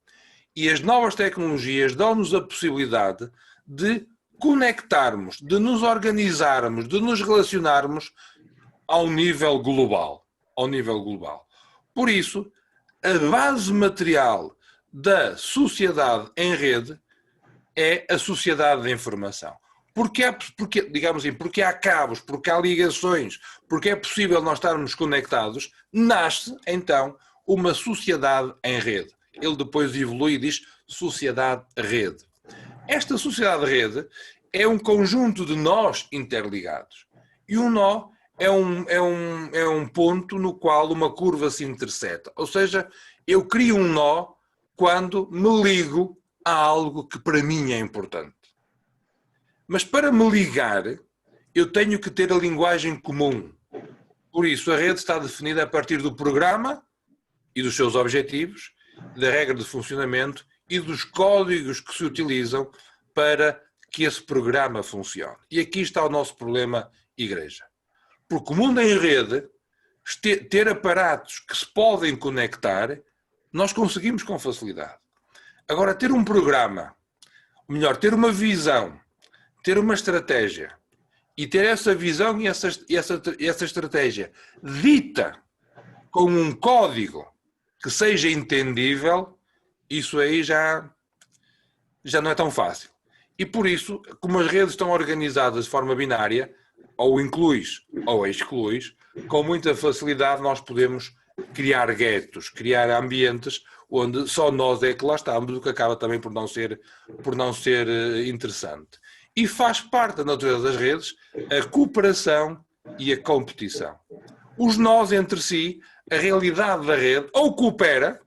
E as novas tecnologias dão-nos a possibilidade de conectarmos, de nos organizarmos, de nos relacionarmos ao nível global. Por isso, a base material da sociedade em rede é a sociedade da informação. Porque há cabos, porque há ligações, porque é possível nós estarmos conectados, nasce então uma sociedade em rede. Ele depois evolui e diz sociedade-rede. Esta sociedade-rede é um conjunto de nós interligados. E um nó é um ponto no qual uma curva se interseta. Ou seja, eu crio um nó quando me ligo a algo que para mim é importante. Mas para me ligar, eu tenho que ter a linguagem comum. Por isso, a rede está definida a partir do programa e dos seus objetivos, da regra de funcionamento e dos códigos que se utilizam para que esse programa funcione. E aqui está o nosso problema, igreja. Porque o mundo em rede, ter aparatos que se podem conectar, nós conseguimos com facilidade. Agora, ter um programa, ou melhor, ter uma visão, ter uma estratégia, e ter essa visão e essa estratégia dita com um código que seja entendível, isso aí já não é tão fácil. E por isso, como as redes estão organizadas de forma binária, ou incluis ou excluis, com muita facilidade nós podemos criar guetos, criar ambientes onde só nós é que lá estamos, o que acaba também por não ser interessante. E faz parte da natureza das redes a cooperação e a competição. Os nós entre si, a realidade da rede, ou coopera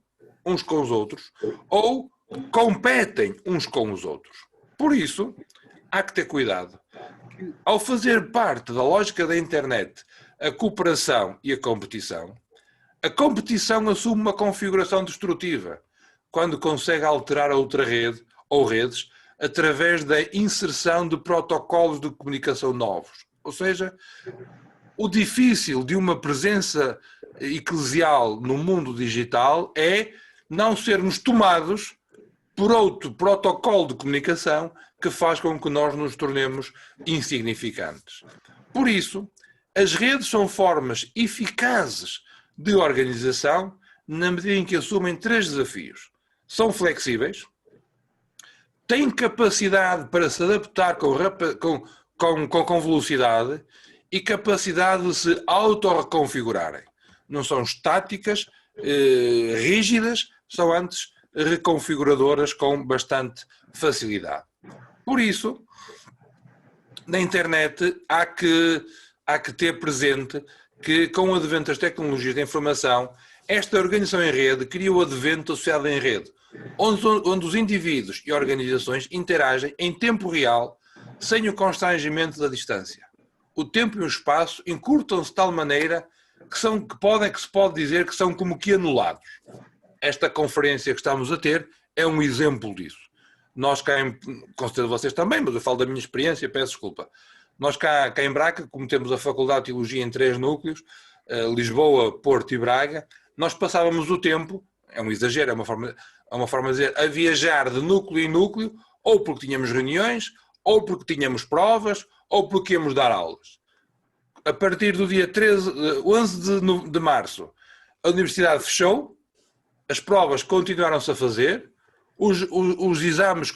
uns com os outros, ou competem uns com os outros. Por isso, há que ter cuidado. Ao fazer parte da lógica da internet a cooperação e a competição assume uma configuração destrutiva, quando consegue alterar a outra rede ou redes através da inserção de protocolos de comunicação novos. Ou seja, o difícil de uma presença eclesial no mundo digital é não sermos tomados por outro protocolo de comunicação que faz com que nós nos tornemos insignificantes. Por isso, as redes são formas eficazes de organização na medida em que assumem 3 desafios. São flexíveis, têm capacidade para se adaptar com velocidade e capacidade de se autorreconfigurarem. Não são estáticas, rígidas, são antes reconfiguradoras com bastante facilidade. Por isso, na internet há que ter presente que, com o advento das tecnologias da informação, esta organização em rede cria o advento da sociedade em rede, onde os indivíduos e organizações interagem em tempo real, sem o constrangimento da distância. O tempo e o espaço encurtam-se de tal maneira que se pode dizer que são como que anulados. Esta conferência que estamos a ter é um exemplo disso. Nós cá, com certeza vocês também, mas eu falo da minha experiência, peço desculpa. Nós cá em Braga, como temos a Faculdade de Teologia em 3 núcleos, Lisboa, Porto e Braga, nós passávamos o tempo, é um exagero, é uma forma de dizer, a viajar de núcleo em núcleo, ou porque tínhamos reuniões, ou porque tínhamos provas, ou porque íamos dar aulas. A partir do dia 11 de março, a universidade fechou, as provas continuaram-se a fazer, os exames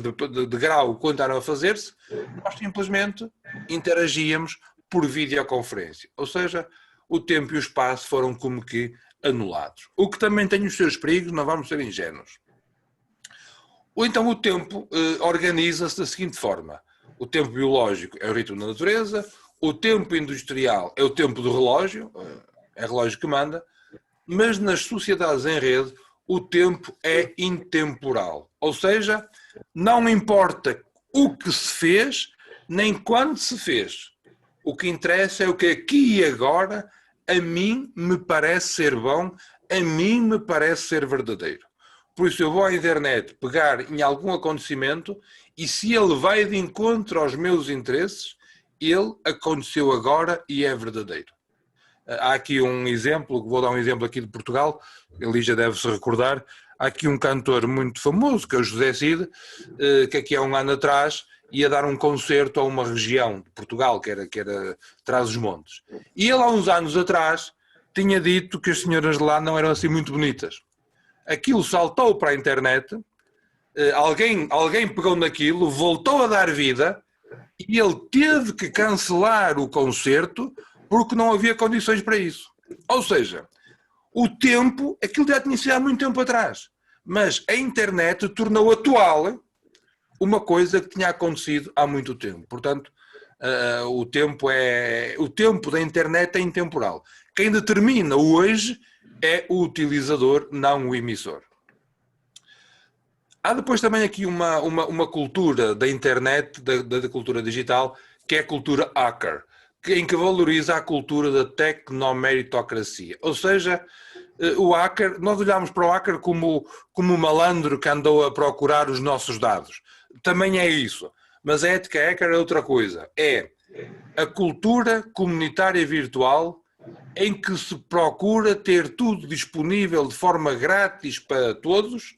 de grau continuaram a fazer-se, nós simplesmente interagíamos por videoconferência. Ou seja, o tempo e o espaço foram como que anulados. O que também tem os seus perigos, não vamos ser ingênuos. Ou então o tempo organiza-se da seguinte forma. O tempo biológico é o ritmo da natureza, o tempo industrial é o tempo do relógio, é o relógio que manda, mas nas sociedades em rede o tempo é intemporal. Ou seja, não importa o que se fez, nem quando se fez. O que interessa é o que aqui e agora a mim me parece ser bom, a mim me parece ser verdadeiro. Por isso eu vou à internet pegar em algum acontecimento e se ele vai de encontro aos meus interesses, ele aconteceu agora e é verdadeiro. Há aqui um exemplo, vou dar um exemplo aqui de Portugal, ele já deve se recordar, há aqui um cantor muito famoso, que é o José Cid, que aqui há um ano atrás ia dar um concerto a uma região de Portugal, que era Trás-os-Montes. E ele há uns anos atrás tinha dito que as senhoras de lá não eram assim muito bonitas. Aquilo saltou para a internet, alguém pegou naquilo, voltou a dar vida e ele teve que cancelar o concerto porque não havia condições para isso. Ou seja, o tempo, aquilo já tinha sido há muito tempo atrás, mas a internet tornou atual uma coisa que tinha acontecido há muito tempo. Portanto, o tempo da internet é intemporal. Quem determina o hoje é o utilizador, não o emissor. Há depois também aqui uma cultura da internet, da cultura digital, que é a cultura hacker, em que valoriza a cultura da tecnomeritocracia. Ou seja, o hacker, nós olhamos para o hacker como um malandro que andou a procurar os nossos dados. Também é isso. Mas a ética hacker é outra coisa. É a cultura comunitária virtual em que se procura ter tudo disponível de forma grátis para todos,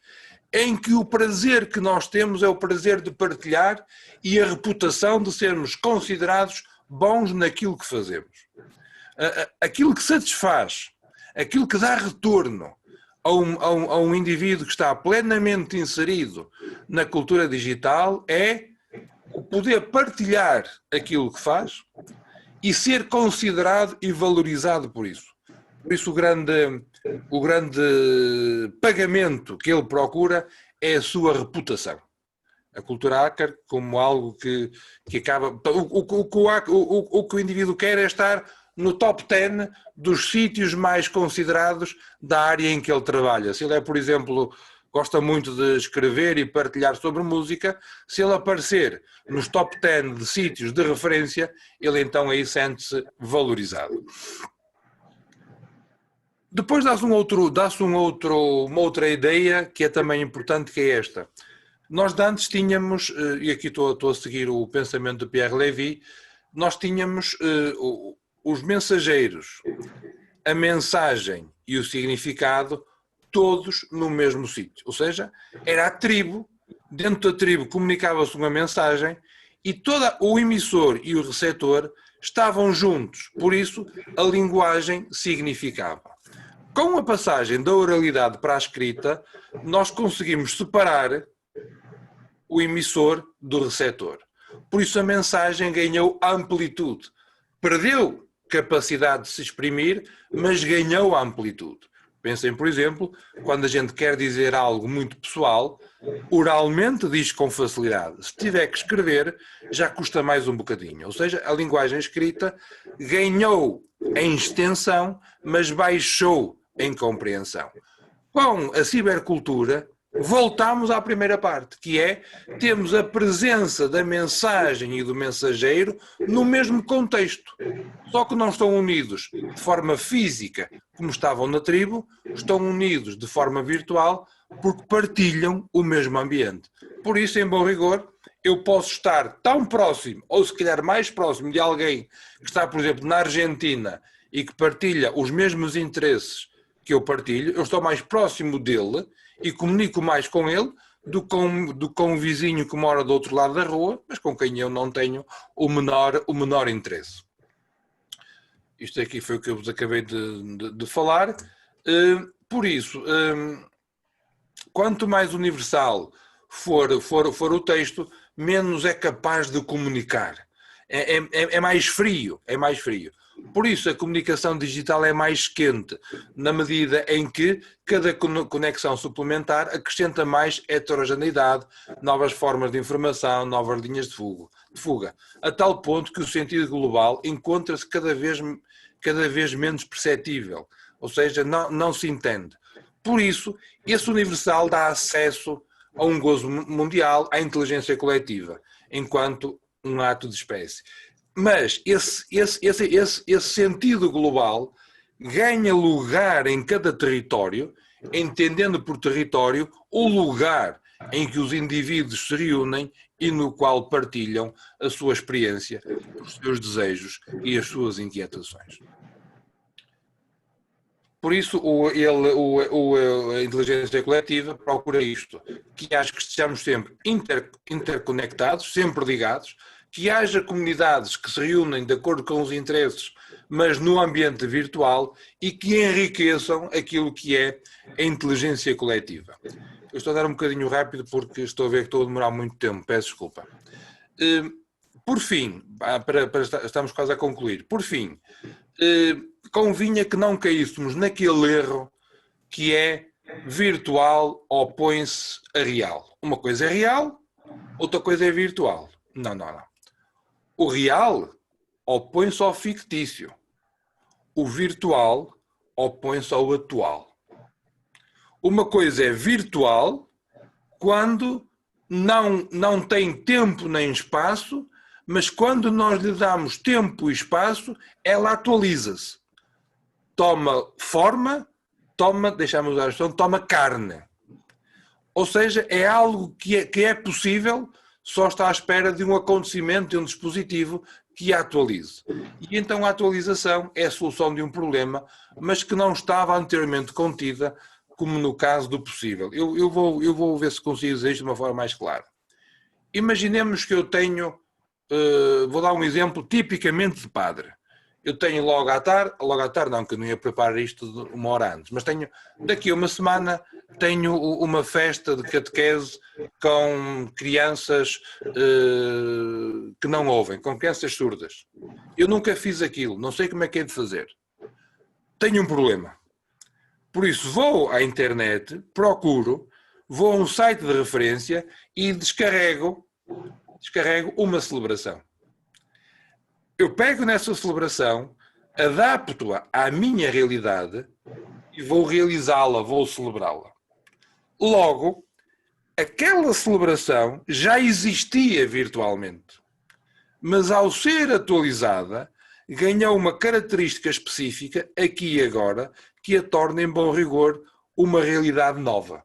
em que o prazer que nós temos é o prazer de partilhar e a reputação de sermos considerados bons naquilo que fazemos. Aquilo que satisfaz, aquilo que dá retorno a um indivíduo que está plenamente inserido na cultura digital é o poder partilhar aquilo que faz e ser considerado e valorizado por isso. Por isso o grande pagamento que ele procura é a sua reputação. A cultura hacker como algo que acaba... O que o indivíduo quer é estar no top 10 dos sítios mais considerados da área em que ele trabalha. Se ele é, por exemplo, gosta muito de escrever e partilhar sobre música, se ele aparecer nos top 10 de sítios de referência, ele então aí sente-se valorizado. Depois dá-se uma outra ideia que é também importante, que é esta. Nós de antes tínhamos, e aqui estou a seguir o pensamento de Pierre Lévy, nós tínhamos os mensageiros, a mensagem e o significado todos no mesmo sítio. Ou seja, era a tribo, dentro da tribo comunicava-se uma mensagem e todo o emissor e o receptor estavam juntos. Por isso, a linguagem significava. Com a passagem da oralidade para a escrita, nós conseguimos separar o emissor do receptor. Por isso a mensagem ganhou amplitude. Perdeu capacidade de se exprimir, mas ganhou amplitude. Pensem, por exemplo, quando a gente quer dizer algo muito pessoal, oralmente diz com facilidade. Se tiver que escrever, já custa mais um bocadinho. Ou seja, a linguagem escrita ganhou em extensão, mas baixou em compreensão. Com a cibercultura, voltamos à primeira parte, que é, temos a presença da mensagem e do mensageiro no mesmo contexto. Só que não estão unidos de forma física, como estavam na tribo, estão unidos de forma virtual, porque partilham o mesmo ambiente. Por isso, em bom rigor, eu posso estar tão próximo, ou se calhar mais próximo de alguém que está, por exemplo, na Argentina e que partilha os mesmos interesses que eu partilho, eu estou mais próximo dele e comunico mais com ele do que com um vizinho que mora do outro lado da rua, mas com quem eu não tenho o menor interesse. Isto aqui foi o que eu vos acabei de falar. Por isso, quanto mais universal for o texto, menos é capaz de comunicar. É mais frio, é mais frio. Por isso a comunicação digital é mais quente, na medida em que cada conexão suplementar acrescenta mais heterogeneidade, novas formas de informação, novas linhas de fuga, a tal ponto que o sentido global encontra-se cada vez menos perceptível, ou seja, não se entende. Por isso, esse universal dá acesso a um gozo mundial, à inteligência coletiva, enquanto um ato de espécie. Mas esse sentido global ganha lugar em cada território, entendendo por território o lugar em que os indivíduos se reúnem e no qual partilham a sua experiência, os seus desejos e as suas inquietações. Por isso, a inteligência coletiva procura isto, que acho que estejamos sempre interconectados, sempre ligados, que haja comunidades que se reúnem de acordo com os interesses, mas no ambiente virtual e que enriqueçam aquilo que é a inteligência coletiva. Eu estou a dar um bocadinho rápido porque estou a ver que estou a demorar muito tempo, peço desculpa. Por fim, estamos quase a concluir, por fim, convinha que não caíssemos naquele erro que é virtual opõe-se a real. Uma coisa é real, outra coisa é virtual. Não. O real opõe-se ao fictício. O virtual opõe-se ao atual. Uma coisa é virtual quando não tem tempo nem espaço, mas quando nós lhe damos tempo e espaço, ela atualiza-se. Toma forma, deixa-me usar a expressão, toma carne. Ou seja, é algo que é possível, só está à espera de um acontecimento, de um dispositivo que a atualize. E então a atualização é a solução de um problema, mas que não estava anteriormente contida, como no caso do possível. Eu vou ver se consigo dizer isto de uma forma mais clara. Imaginemos que eu tenho, vou dar um exemplo tipicamente de padre. Eu tenho logo à tarde não, que eu não ia preparar isto uma hora antes, mas tenho, daqui a uma semana, tenho uma festa de catequese com crianças que não ouvem, com crianças surdas. Eu nunca fiz aquilo, não sei como é que é de fazer. Tenho um problema. Por isso vou à internet, procuro, vou a um site de referência e descarrego uma celebração. Eu pego nessa celebração, adapto-a à minha realidade e vou realizá-la, vou celebrá-la. Logo, aquela celebração já existia virtualmente, mas ao ser atualizada, ganhou uma característica específica, aqui e agora, que a torna, em bom rigor, uma realidade nova.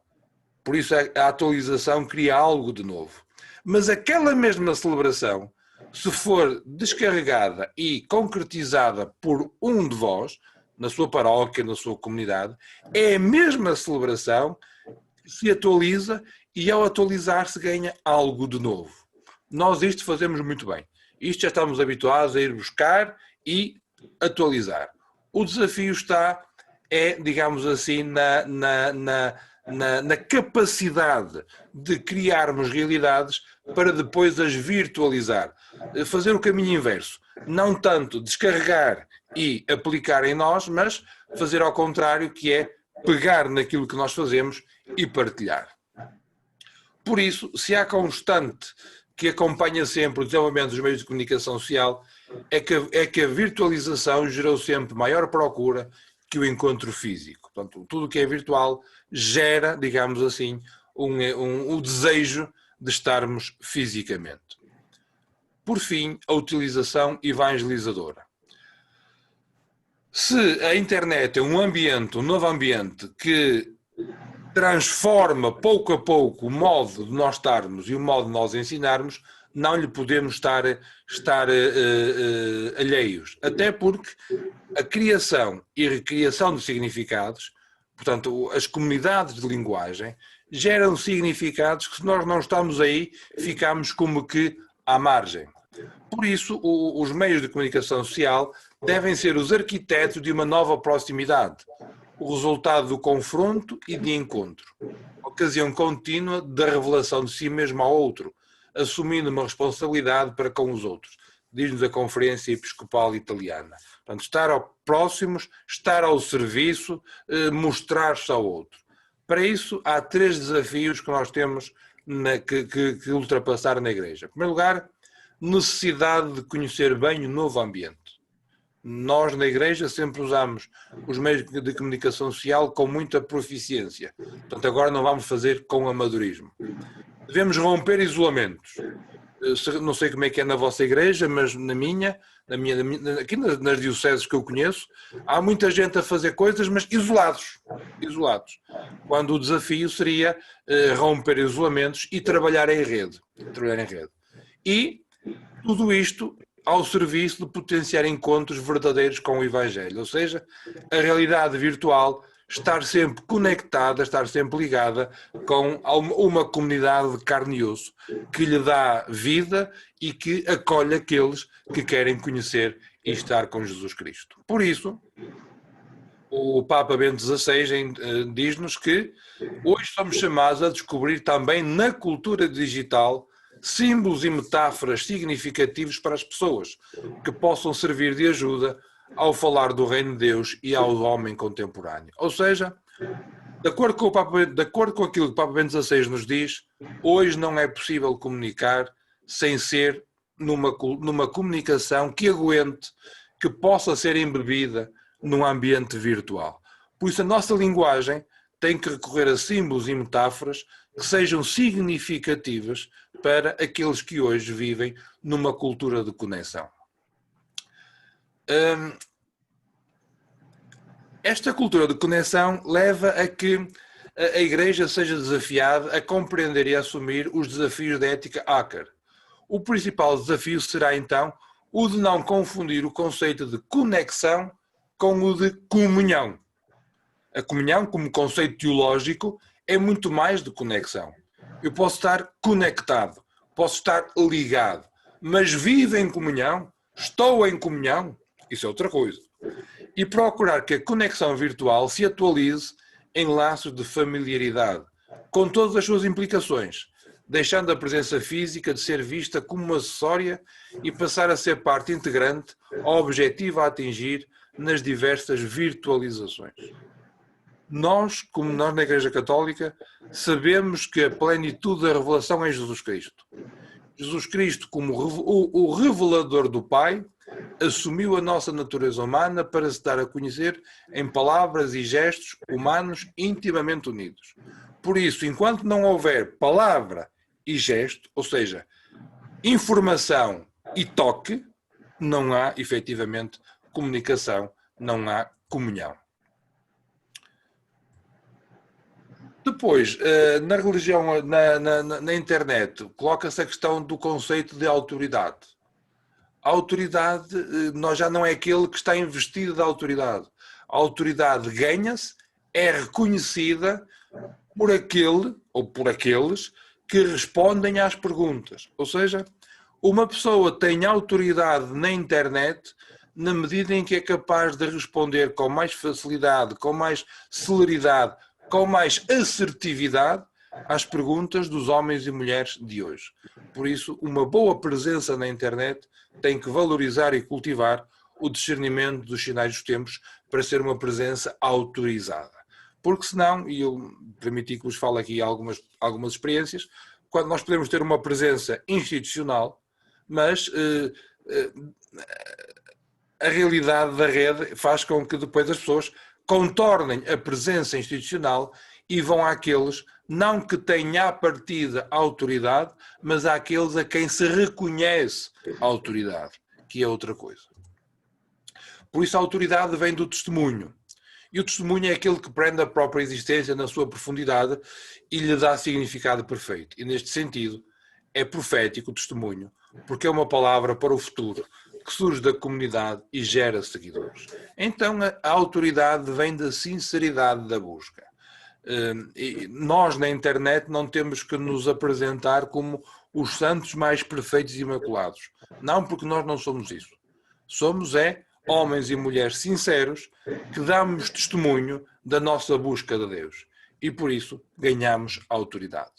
Por isso a atualização cria algo de novo. Mas aquela mesma celebração, se for descarregada e concretizada por um de vós, na sua paróquia, na sua comunidade, é a mesma celebração que se atualiza e ao atualizar-se ganha algo de novo. Nós isto fazemos muito bem. Isto já estamos habituados a ir buscar e atualizar. O desafio está, digamos assim, na capacidade de criarmos realidades para depois as virtualizar. Fazer o caminho inverso. Não tanto descarregar e aplicar em nós, mas fazer ao contrário, que é pegar naquilo que nós fazemos e partilhar. Por isso, se há constante que acompanha sempre o desenvolvimento dos meios de comunicação social, é que a virtualização gerou sempre maior procura que o encontro físico. Portanto, tudo o que é virtual gera, digamos assim, o desejo de estarmos fisicamente. Por fim, a utilização evangelizadora. Se a internet é um novo ambiente que transforma pouco a pouco o modo de nós estarmos e o modo de nós ensinarmos, não lhe podemos estar alheios. Até porque a criação e recriação de significados, portanto, as comunidades de linguagem, geram significados que, se nós não estamos aí, ficamos como que à margem. Por isso, os meios de comunicação social devem ser os arquitetos de uma nova proximidade, o resultado do confronto e de encontro, ocasião contínua da revelação de si mesmo ao outro, assumindo uma responsabilidade para com os outros, diz-nos a Conferência Episcopal Italiana. Portanto, estar próximos, estar ao serviço, mostrar-se ao outro. Para isso, há 3 desafios que nós temos que ultrapassar na Igreja. Em primeiro lugar, necessidade de conhecer bem o novo ambiente. Nós, na Igreja, sempre usamos os meios de comunicação social com muita proficiência. Portanto, agora não vamos fazer com amadorismo. Devemos romper isolamentos. Não sei como é que é na vossa Igreja, mas aqui nas dioceses que eu conheço, há muita gente a fazer coisas, mas isolados. Quando o desafio seria romper isolamentos e trabalhar em rede. E tudo isto ao serviço de potenciar encontros verdadeiros com o Evangelho, ou seja, a realidade virtual estar sempre conectada, estar sempre ligada com uma comunidade de carne e osso que lhe dá vida e que acolhe aqueles que querem conhecer e estar com Jesus Cristo. Por isso, o Papa Bento XVI diz-nos que hoje somos chamados a descobrir também na cultura digital símbolos e metáforas significativos para as pessoas, que possam servir de ajuda ao falar do reino de Deus e ao homem contemporâneo. Ou seja, de acordo com aquilo que o Papa Bento XVI nos diz, hoje não é possível comunicar sem ser numa comunicação que aguente, que possa ser embebida num ambiente virtual. Por isso a nossa linguagem tem que recorrer a símbolos e metáforas que sejam significativas para aqueles que hoje vivem numa cultura de conexão. Esta cultura de conexão leva a que a Igreja seja desafiada a compreender e assumir os desafios da ética hacker. O principal desafio será, então, o de não confundir o conceito de conexão com o de comunhão. A comunhão, como conceito teológico, é muito mais de conexão. Eu posso estar conectado, posso estar ligado, mas vivo em comunhão, estou em comunhão, isso é outra coisa. E procurar que a conexão virtual se atualize em laços de familiaridade, com todas as suas implicações, deixando a presença física de ser vista como uma acessória e passar a ser parte integrante ao objetivo a atingir nas diversas virtualizações. Nós, como nós na Igreja Católica, sabemos que a plenitude da revelação é Jesus Cristo. Jesus Cristo, como o revelador do Pai, assumiu a nossa natureza humana para se dar a conhecer em palavras e gestos humanos intimamente unidos. Por isso, enquanto não houver palavra e gesto, ou seja, informação e toque, não há efetivamente comunicação, não há comunhão. Depois, na religião, na internet, coloca-se a questão do conceito de autoridade. A autoridade, nós já não é aquele que está investido da autoridade. A autoridade ganha-se, é reconhecida por aquele ou por aqueles que respondem às perguntas. Ou seja, uma pessoa tem autoridade na internet na medida em que é capaz de responder com mais facilidade, com mais celeridade, com mais assertividade às perguntas dos homens e mulheres de hoje. Por isso, uma boa presença na internet tem que valorizar e cultivar o discernimento dos sinais dos tempos para ser uma presença autorizada. Porque senão, e eu permiti que vos fale aqui algumas experiências, quando nós podemos ter uma presença institucional, mas a realidade da rede faz com que depois as pessoas contornem a presença institucional e vão àqueles, não que tenham à partida autoridade, mas àqueles a quem se reconhece a autoridade, que é outra coisa. Por isso a autoridade vem do testemunho. E o testemunho é aquele que prende a própria existência na sua profundidade e lhe dá significado perfeito. E neste sentido, é profético o testemunho, porque é uma palavra para o futuro, que surge da comunidade e gera seguidores. Então a autoridade vem da sinceridade da busca. E nós na internet não temos que nos apresentar como os santos mais perfeitos e imaculados. Não, porque nós não somos isso. Somos homens e mulheres sinceros que damos testemunho da nossa busca de Deus. E por isso ganhamos autoridade.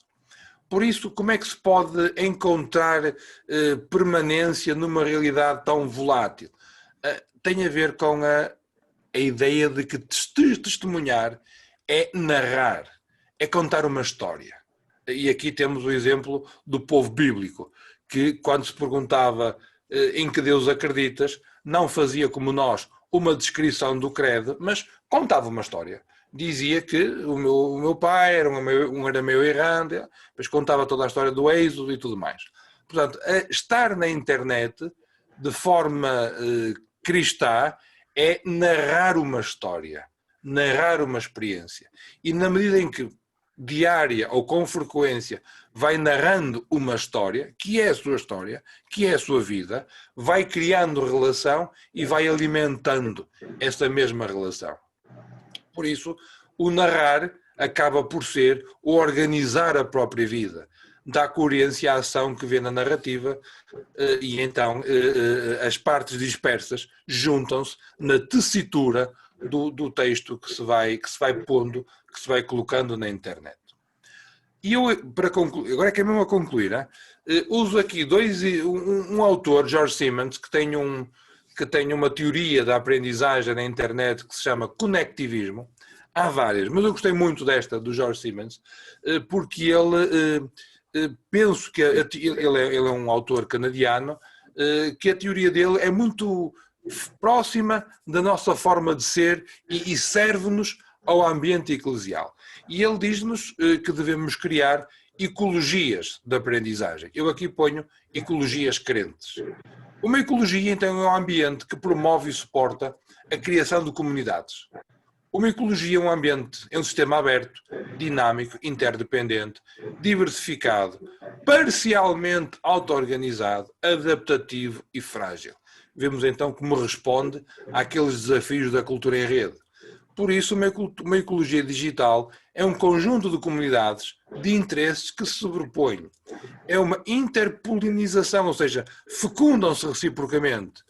Por isso, como é que se pode encontrar permanência numa realidade tão volátil? Tem a ver com a ideia de que testemunhar é narrar, é contar uma história. E aqui temos o exemplo do povo bíblico, que quando se perguntava em que Deus acreditas, não fazia como nós uma descrição do credo, mas contava uma história. Dizia que o meu pai era um arameu errante, depois contava toda a história do êxodo e tudo mais. Portanto, estar na internet de forma cristã é narrar uma história, narrar uma experiência. E na medida em que diária ou com frequência vai narrando uma história, que é a sua história, que é a sua vida, vai criando relação e vai alimentando essa mesma relação. Por isso, o narrar acaba por ser o organizar a própria vida, dá coerência à ação que vê na narrativa e então as partes dispersas juntam-se na tessitura do texto que se vai pondo, que se vai colocando na internet. E eu, para concluir, agora é que é mesmo a concluir, uso aqui um autor, George Simmons, que tem uma teoria da aprendizagem na internet que se chama conectivismo. Há várias, mas eu gostei muito desta, do George Simmons, porque ele, penso que ele é um autor canadiano, que a teoria dele é muito próxima da nossa forma de ser e serve-nos ao ambiente eclesial. E ele diz-nos que devemos criar ecologias de aprendizagem. Eu aqui ponho ecologias crentes. Uma ecologia, então, é um ambiente que promove e suporta a criação de comunidades. Uma ecologia é um ambiente, é um sistema aberto, dinâmico, interdependente, diversificado, parcialmente auto-organizado, adaptativo e frágil. Vemos então como responde àqueles desafios da cultura em rede. Por isso, uma ecologia digital é um conjunto de comunidades de interesses que se sobrepõem. É uma interpolinização, ou seja, fecundam-se reciprocamente.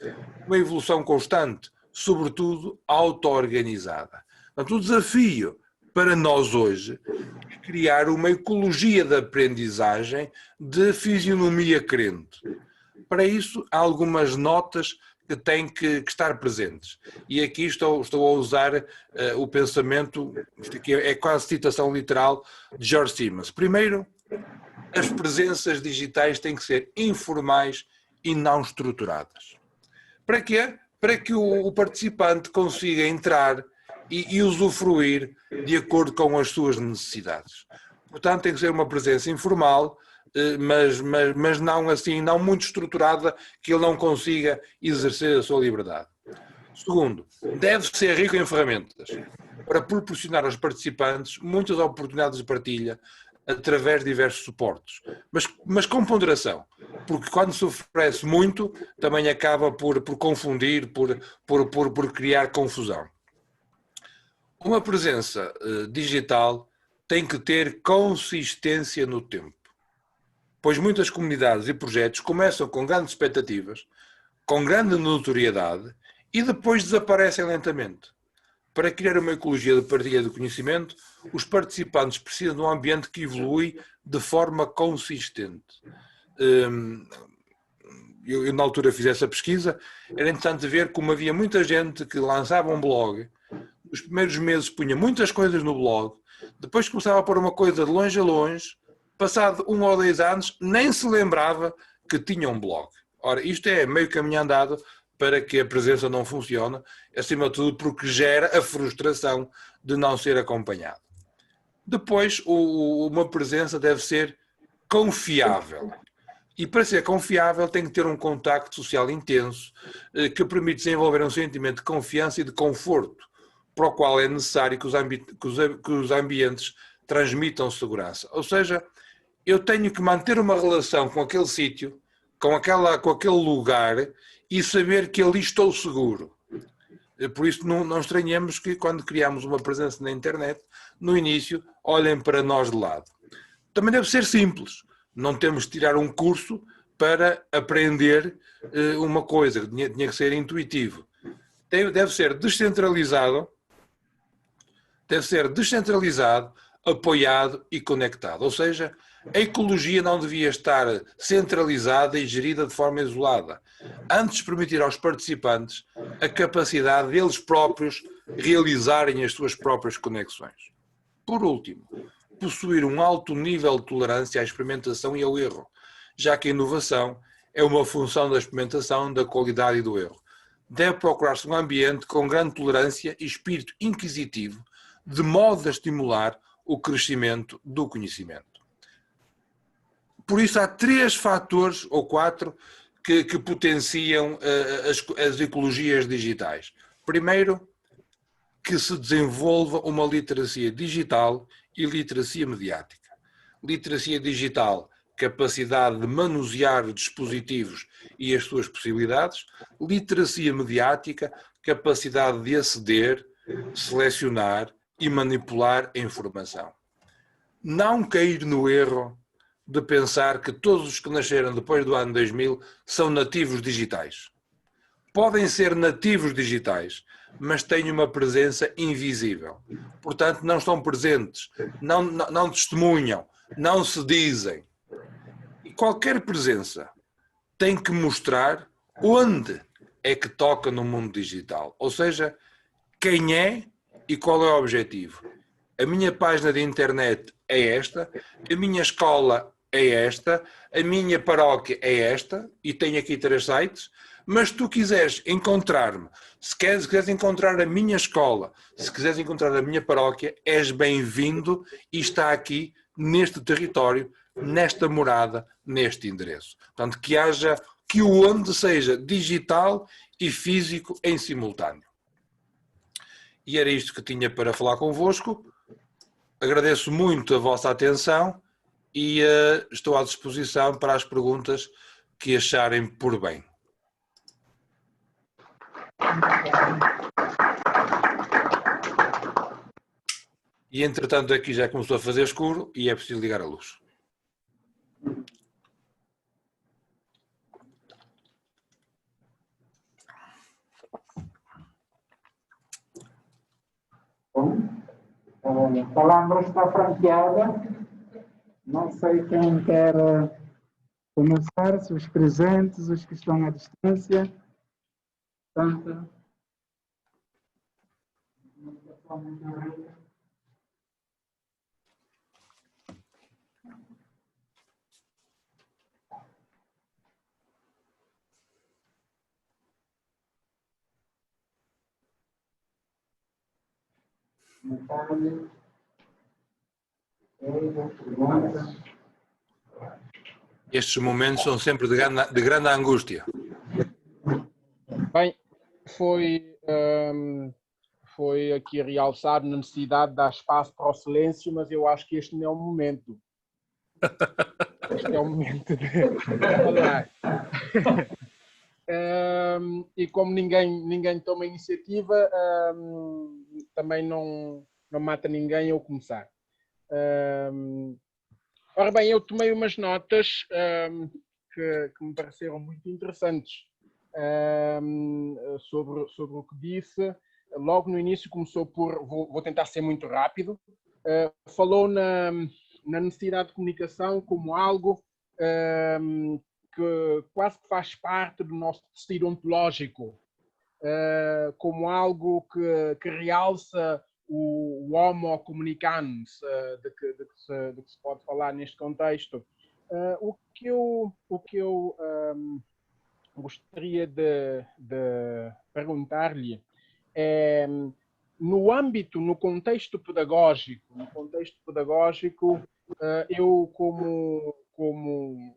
Uma evolução constante, sobretudo auto-organizada. Portanto, o desafio para nós hoje é criar uma ecologia de aprendizagem de fisionomia crente. Para isso, há algumas notas que têm que estar presentes. E aqui estou a usar o pensamento, que é quase citação literal, de George Simmons. Primeiro, as presenças digitais têm que ser informais e não estruturadas. Para quê? Para que o participante consiga entrar e usufruir de acordo com as suas necessidades. Portanto, tem que ser uma presença informal, mas não assim, não muito estruturada, que ele não consiga exercer a sua liberdade. Segundo, deve ser rico em ferramentas para proporcionar aos participantes muitas oportunidades de partilha, através de diversos suportes, mas com ponderação, porque quando se oferece muito, também acaba por confundir, por criar confusão. Uma presença digital tem que ter consistência no tempo, pois muitas comunidades e projetos começam com grandes expectativas, com grande notoriedade e depois desaparecem lentamente. Para criar uma ecologia de partilha de conhecimento, os participantes precisam de um ambiente que evolui de forma consistente. Eu na altura fiz essa pesquisa, era interessante ver como havia muita gente que lançava um blog, nos primeiros meses punha muitas coisas no blog, depois começava a pôr uma coisa de longe a longe, passado 1 ou 2 anos, nem se lembrava que tinha um blog. Ora, isto é meio caminho andado para que a presença não funcione, acima de tudo porque gera a frustração de não ser acompanhado. Depois, uma presença deve ser confiável. E para ser confiável tem que ter um contacto social intenso que permite desenvolver um sentimento de confiança e de conforto, para o qual é necessário que os ambientes transmitam segurança. Ou seja, eu tenho que manter uma relação com aquele sítio, com aquele lugar e saber que ali estou seguro. Por isso não estranhemos que quando criamos uma presença na internet, no início, olhem para nós de lado. Também deve ser simples. Não temos de tirar um curso para aprender uma coisa. Tinha que ser intuitivo. Deve ser descentralizado, apoiado e conectado. Ou seja, a ecologia não devia estar centralizada e gerida de forma isolada. Antes permitir aos participantes a capacidade deles próprios realizarem as suas próprias conexões. Por último, possuir um alto nível de tolerância à experimentação e ao erro, já que a inovação é uma função da experimentação, da qualidade e do erro. Deve procurar-se um ambiente com grande tolerância e espírito inquisitivo, de modo a estimular o crescimento do conhecimento. Por isso há 3 fatores ou 4 que potenciam as ecologias digitais. Primeiro, que se desenvolva uma literacia digital e literacia mediática. Literacia digital, capacidade de manusear dispositivos e as suas possibilidades. Literacia mediática, capacidade de aceder, selecionar e manipular a informação. Não cair no erro de pensar que todos os que nasceram depois do ano 2000 são nativos digitais. Podem ser nativos digitais, mas têm uma presença invisível. Portanto, não estão presentes, não testemunham, não se dizem. E qualquer presença tem que mostrar onde é que toca no mundo digital. Ou seja, quem é e qual é o objetivo. A minha página de internet é esta, a minha escola é esta, a minha paróquia é esta, e tenho aqui 3 sites, mas se tu quiseres encontrar-me, se quiseres encontrar a minha escola, se quiseres encontrar a minha paróquia, és bem-vindo e está aqui neste território, nesta morada, neste endereço. Portanto, que o onde seja digital e físico em simultâneo. E era isto que tinha para falar convosco. Agradeço muito a vossa atenção e estou à disposição para as perguntas que acharem por bem. E entretanto aqui já começou a fazer escuro e é preciso ligar a luz. Bom, a palavra está franqueada. Não sei quem quer começar, se os presentes, os que estão à distância. Portanto, Estes momentos são sempre de grande angústia. Bem, foi aqui realçar a necessidade de dar espaço para o silêncio, mas eu acho que este não é o momento. Este é o momento de falar. E como ninguém toma iniciativa, também não mata ninguém ao começar. Ora bem, eu tomei umas notas que me pareceram muito interessantes sobre o que disse. Logo no início começou por, vou tentar ser muito rápido, falou na necessidade de comunicação como algo que quase que faz parte do nosso tecido ontológico, como algo que realça o homo comunicans, de que se pode falar neste contexto. O que eu gostaria de perguntar-lhe é, no contexto pedagógico, eu como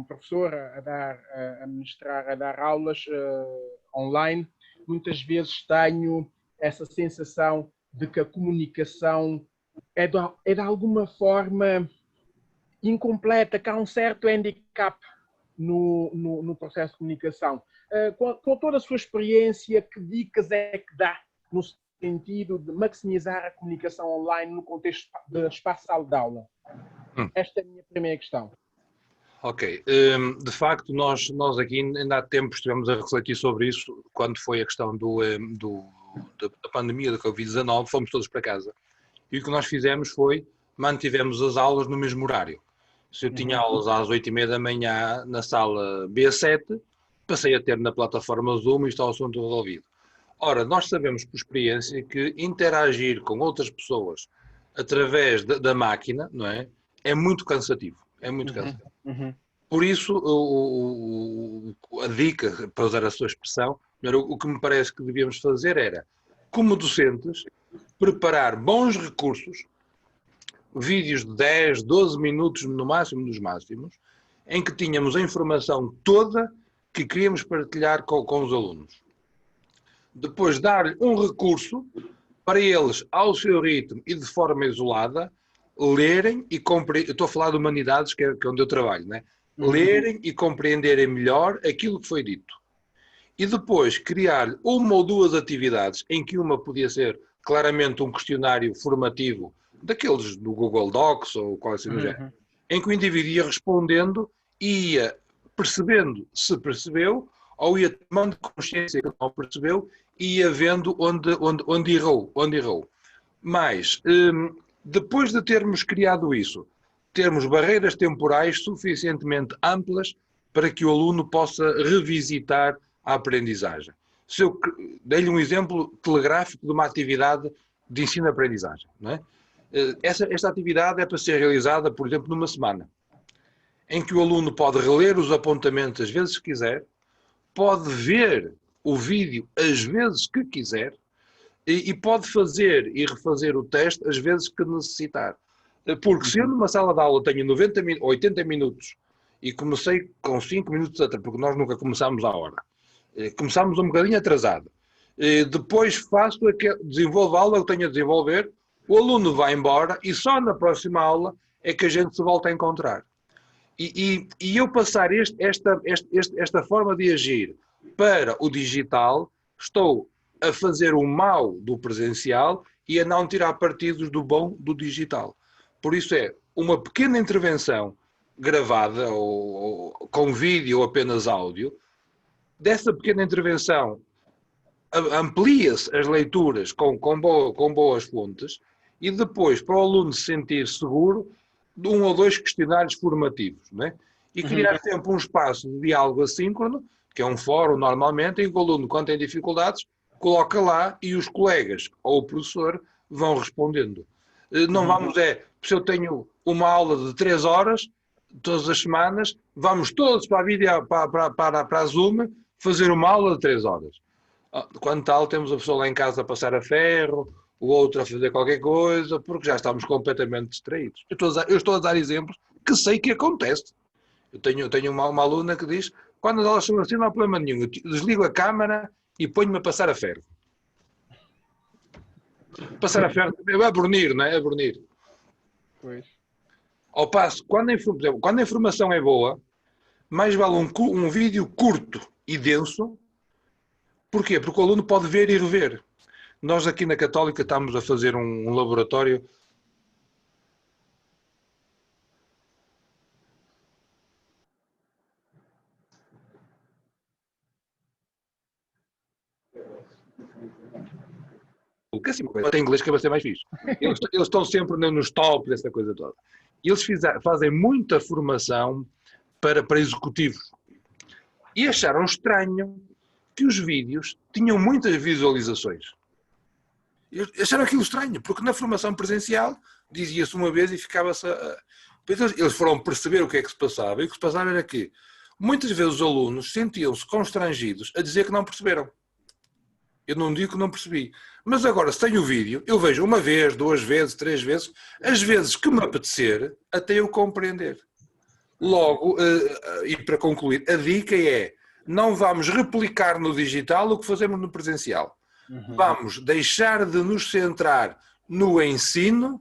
professor a ministrar, a dar aulas online, muitas vezes tenho essa sensação de que a comunicação é de alguma forma incompleta, que há um certo handicap no processo de comunicação. Com toda a sua experiência, que dicas é que dá no sentido de maximizar a comunicação online no contexto de espaço de sala de aula? Esta é a minha primeira questão. Ok. De facto, nós aqui ainda há tempo estivemos a refletir sobre isso, quando foi a questão da pandemia da Covid-19, fomos todos para casa. E o que nós fizemos foi, mantivemos as aulas no mesmo horário. Se eu tinha aulas às 8h30 da manhã na sala B7, passei a ter na plataforma Zoom e está o assunto resolvido. Ora, nós sabemos por experiência que interagir com outras pessoas através da máquina, não é? É muito cansativo. É muito cansativo. Por isso, a dica, para usar a sua expressão, o que me parece que devíamos fazer era, como docentes, preparar bons recursos, vídeos de 10, 12 minutos no máximo dos máximos, em que tínhamos a informação toda que queríamos partilhar com os alunos. Depois dar-lhe um recurso para eles, ao seu ritmo e de forma isolada, lerem e compreenderem. Eu estou a falar de humanidades, que é onde eu trabalho, né? Lerem e compreenderem melhor aquilo que foi dito. E depois criar uma ou duas atividades, em que uma podia ser claramente um questionário formativo, daqueles do Google Docs ou qual assim do género, em que o indivíduo ia respondendo e ia percebendo se percebeu, ou ia tomando consciência que não percebeu e ia vendo onde errou. Mas, depois de termos criado isso, termos barreiras temporais suficientemente amplas para que o aluno possa revisitar a aprendizagem. Se eu dei-lhe um exemplo telegráfico de uma atividade de ensino-aprendizagem, não é? Esta atividade é para ser realizada, por exemplo, numa semana, em que o aluno pode reler os apontamentos as vezes que quiser, pode ver o vídeo as vezes que quiser e pode fazer e refazer o teste as vezes que necessitar. Porque se eu numa sala de aula tenho 80 minutos e comecei com 5 minutos atrás, porque nós nunca começámos à hora, começámos um bocadinho atrasado, depois desenvolvo a aula que eu tenho a desenvolver, o aluno vai embora e só na próxima aula é que a gente se volta a encontrar. E eu passar esta forma de agir para o digital, estou a fazer o mal do presencial e a não tirar partidos do bom do digital. Por isso é uma pequena intervenção gravada ou com vídeo ou apenas áudio. Dessa pequena intervenção amplia-se as leituras com boas fontes e depois, para o aluno se sentir seguro, de 1 ou 2 questionários formativos, não é? E criar sempre um espaço de diálogo assíncrono, que é um fórum normalmente, em que o aluno, quando tem dificuldades, coloca lá e os colegas ou o professor vão respondendo. Não vamos se eu tenho uma aula de 3 horas, todas as semanas, vamos todos para a Zoom fazer uma aula de 3 horas. Quando tal, temos a pessoa lá em casa a passar a ferro, o outro a fazer qualquer coisa, porque já estamos completamente distraídos. Eu estou a dar exemplos que sei que acontece. Eu tenho uma aluna que diz, quando as aulas são assim não há problema nenhum, eu desligo a câmara e ponho-me a passar a ferro. Passar a ferro é a brunir, não é? É a brunir. Pois. Ao passo, por exemplo, quando a informação é boa, mais vale um vídeo curto e denso. Porquê? Porque o aluno pode ver e rever. Nós aqui na Católica estamos a fazer um laboratório. Assim, tem inglês que vai ser mais fixe. Eles estão sempre nos tops dessa coisa toda. E eles fazem muita formação para executivos. E acharam estranho que os vídeos tinham muitas visualizações. Acharam aquilo estranho, porque na formação presencial dizia-se uma vez e ficava-se Eles foram perceber o que é que se passava, e o que se passava era que muitas vezes os alunos sentiam-se constrangidos a dizer que não perceberam. Eu não digo que não percebi. Mas agora, se tenho o vídeo, eu vejo uma vez, 2 vezes, 3 vezes, as vezes que me apetecer, até eu compreender. Logo, e para concluir, a dica é: não vamos replicar no digital o que fazemos no presencial. Vamos deixar de nos centrar no ensino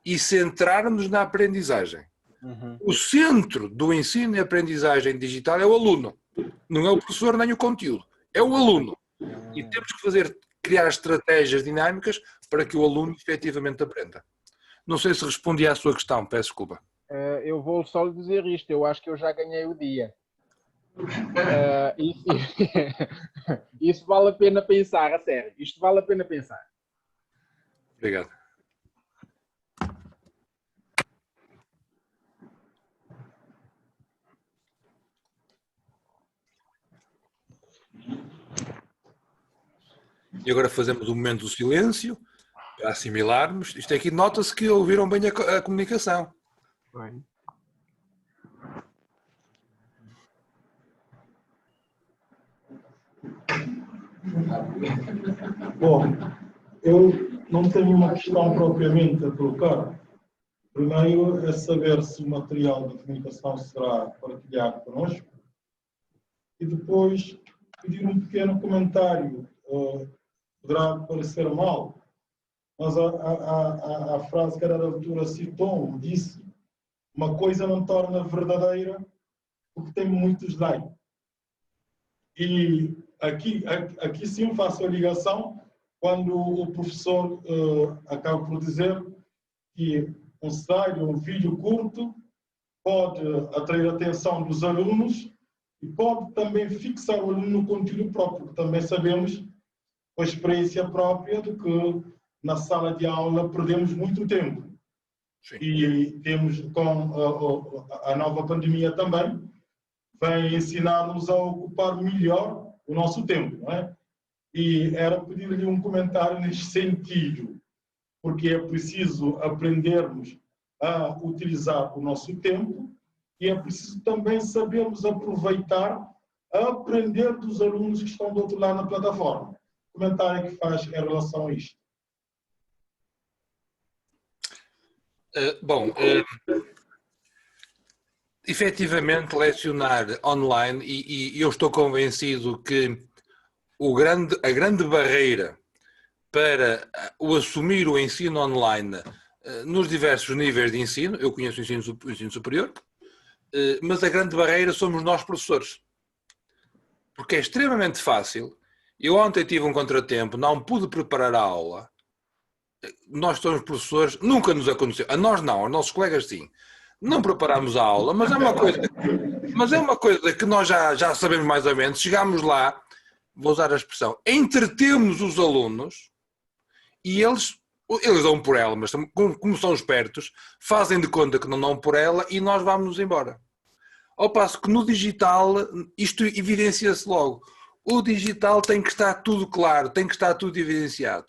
e centrar-nos na aprendizagem. O centro do ensino e aprendizagem digital é o aluno. Não é o professor nem o conteúdo. É o aluno. E temos que criar estratégias dinâmicas para que o aluno efetivamente aprenda. Não sei se respondi à sua questão, peço desculpa. Eu vou só lhe dizer isto, eu acho que eu já ganhei o dia. Isso vale a pena pensar, a sério. Isto vale a pena pensar. Obrigado. E agora fazemos um momento do silêncio para assimilarmos. Isto aqui nota-se que ouviram bem a comunicação. Bem. Bom, eu não tenho uma questão propriamente a colocar. Primeiro é saber se o material de comunicação será partilhado connosco e depois pedir um pequeno comentário. Poderá parecer mal, mas a frase que a doutora citou disse: uma coisa não torna verdadeira porque tem muitos likes. E aqui sim faço a ligação quando o professor acaba por dizer que um slide, um vídeo curto, pode atrair a atenção dos alunos e pode também fixar o aluno no conteúdo próprio, porque também sabemos, com a experiência própria, de que na sala de aula perdemos muito tempo. Sim. E temos, com a nova pandemia também, vem ensinar-nos a ocupar melhor o nosso tempo, não é? E era pedir-lhe um comentário neste sentido, porque é preciso aprendermos a utilizar o nosso tempo e é preciso também sabermos aproveitar, a aprender dos alunos que estão do outro lado na plataforma. O comentário que faz em relação a isto? Efetivamente, lecionar online, e eu estou convencido que a grande barreira para o assumir o ensino online nos diversos níveis de ensino, eu conheço o ensino superior, mas a grande barreira somos nós, professores. Porque é extremamente fácil. Eu ontem tive um contratempo, não pude preparar a aula. Nós somos professores, nunca nos aconteceu. A nós não, aos nossos colegas sim. Não preparámos a aula, mas é uma coisa que nós já sabemos mais ou menos. Chegámos lá, vou usar a expressão, entretemos os alunos e eles dão por ela, mas como são espertos, fazem de conta que não dão por ela e nós vamos-nos embora. Ao passo que no digital isto evidencia-se logo. O digital tem que estar tudo claro, tem que estar tudo evidenciado.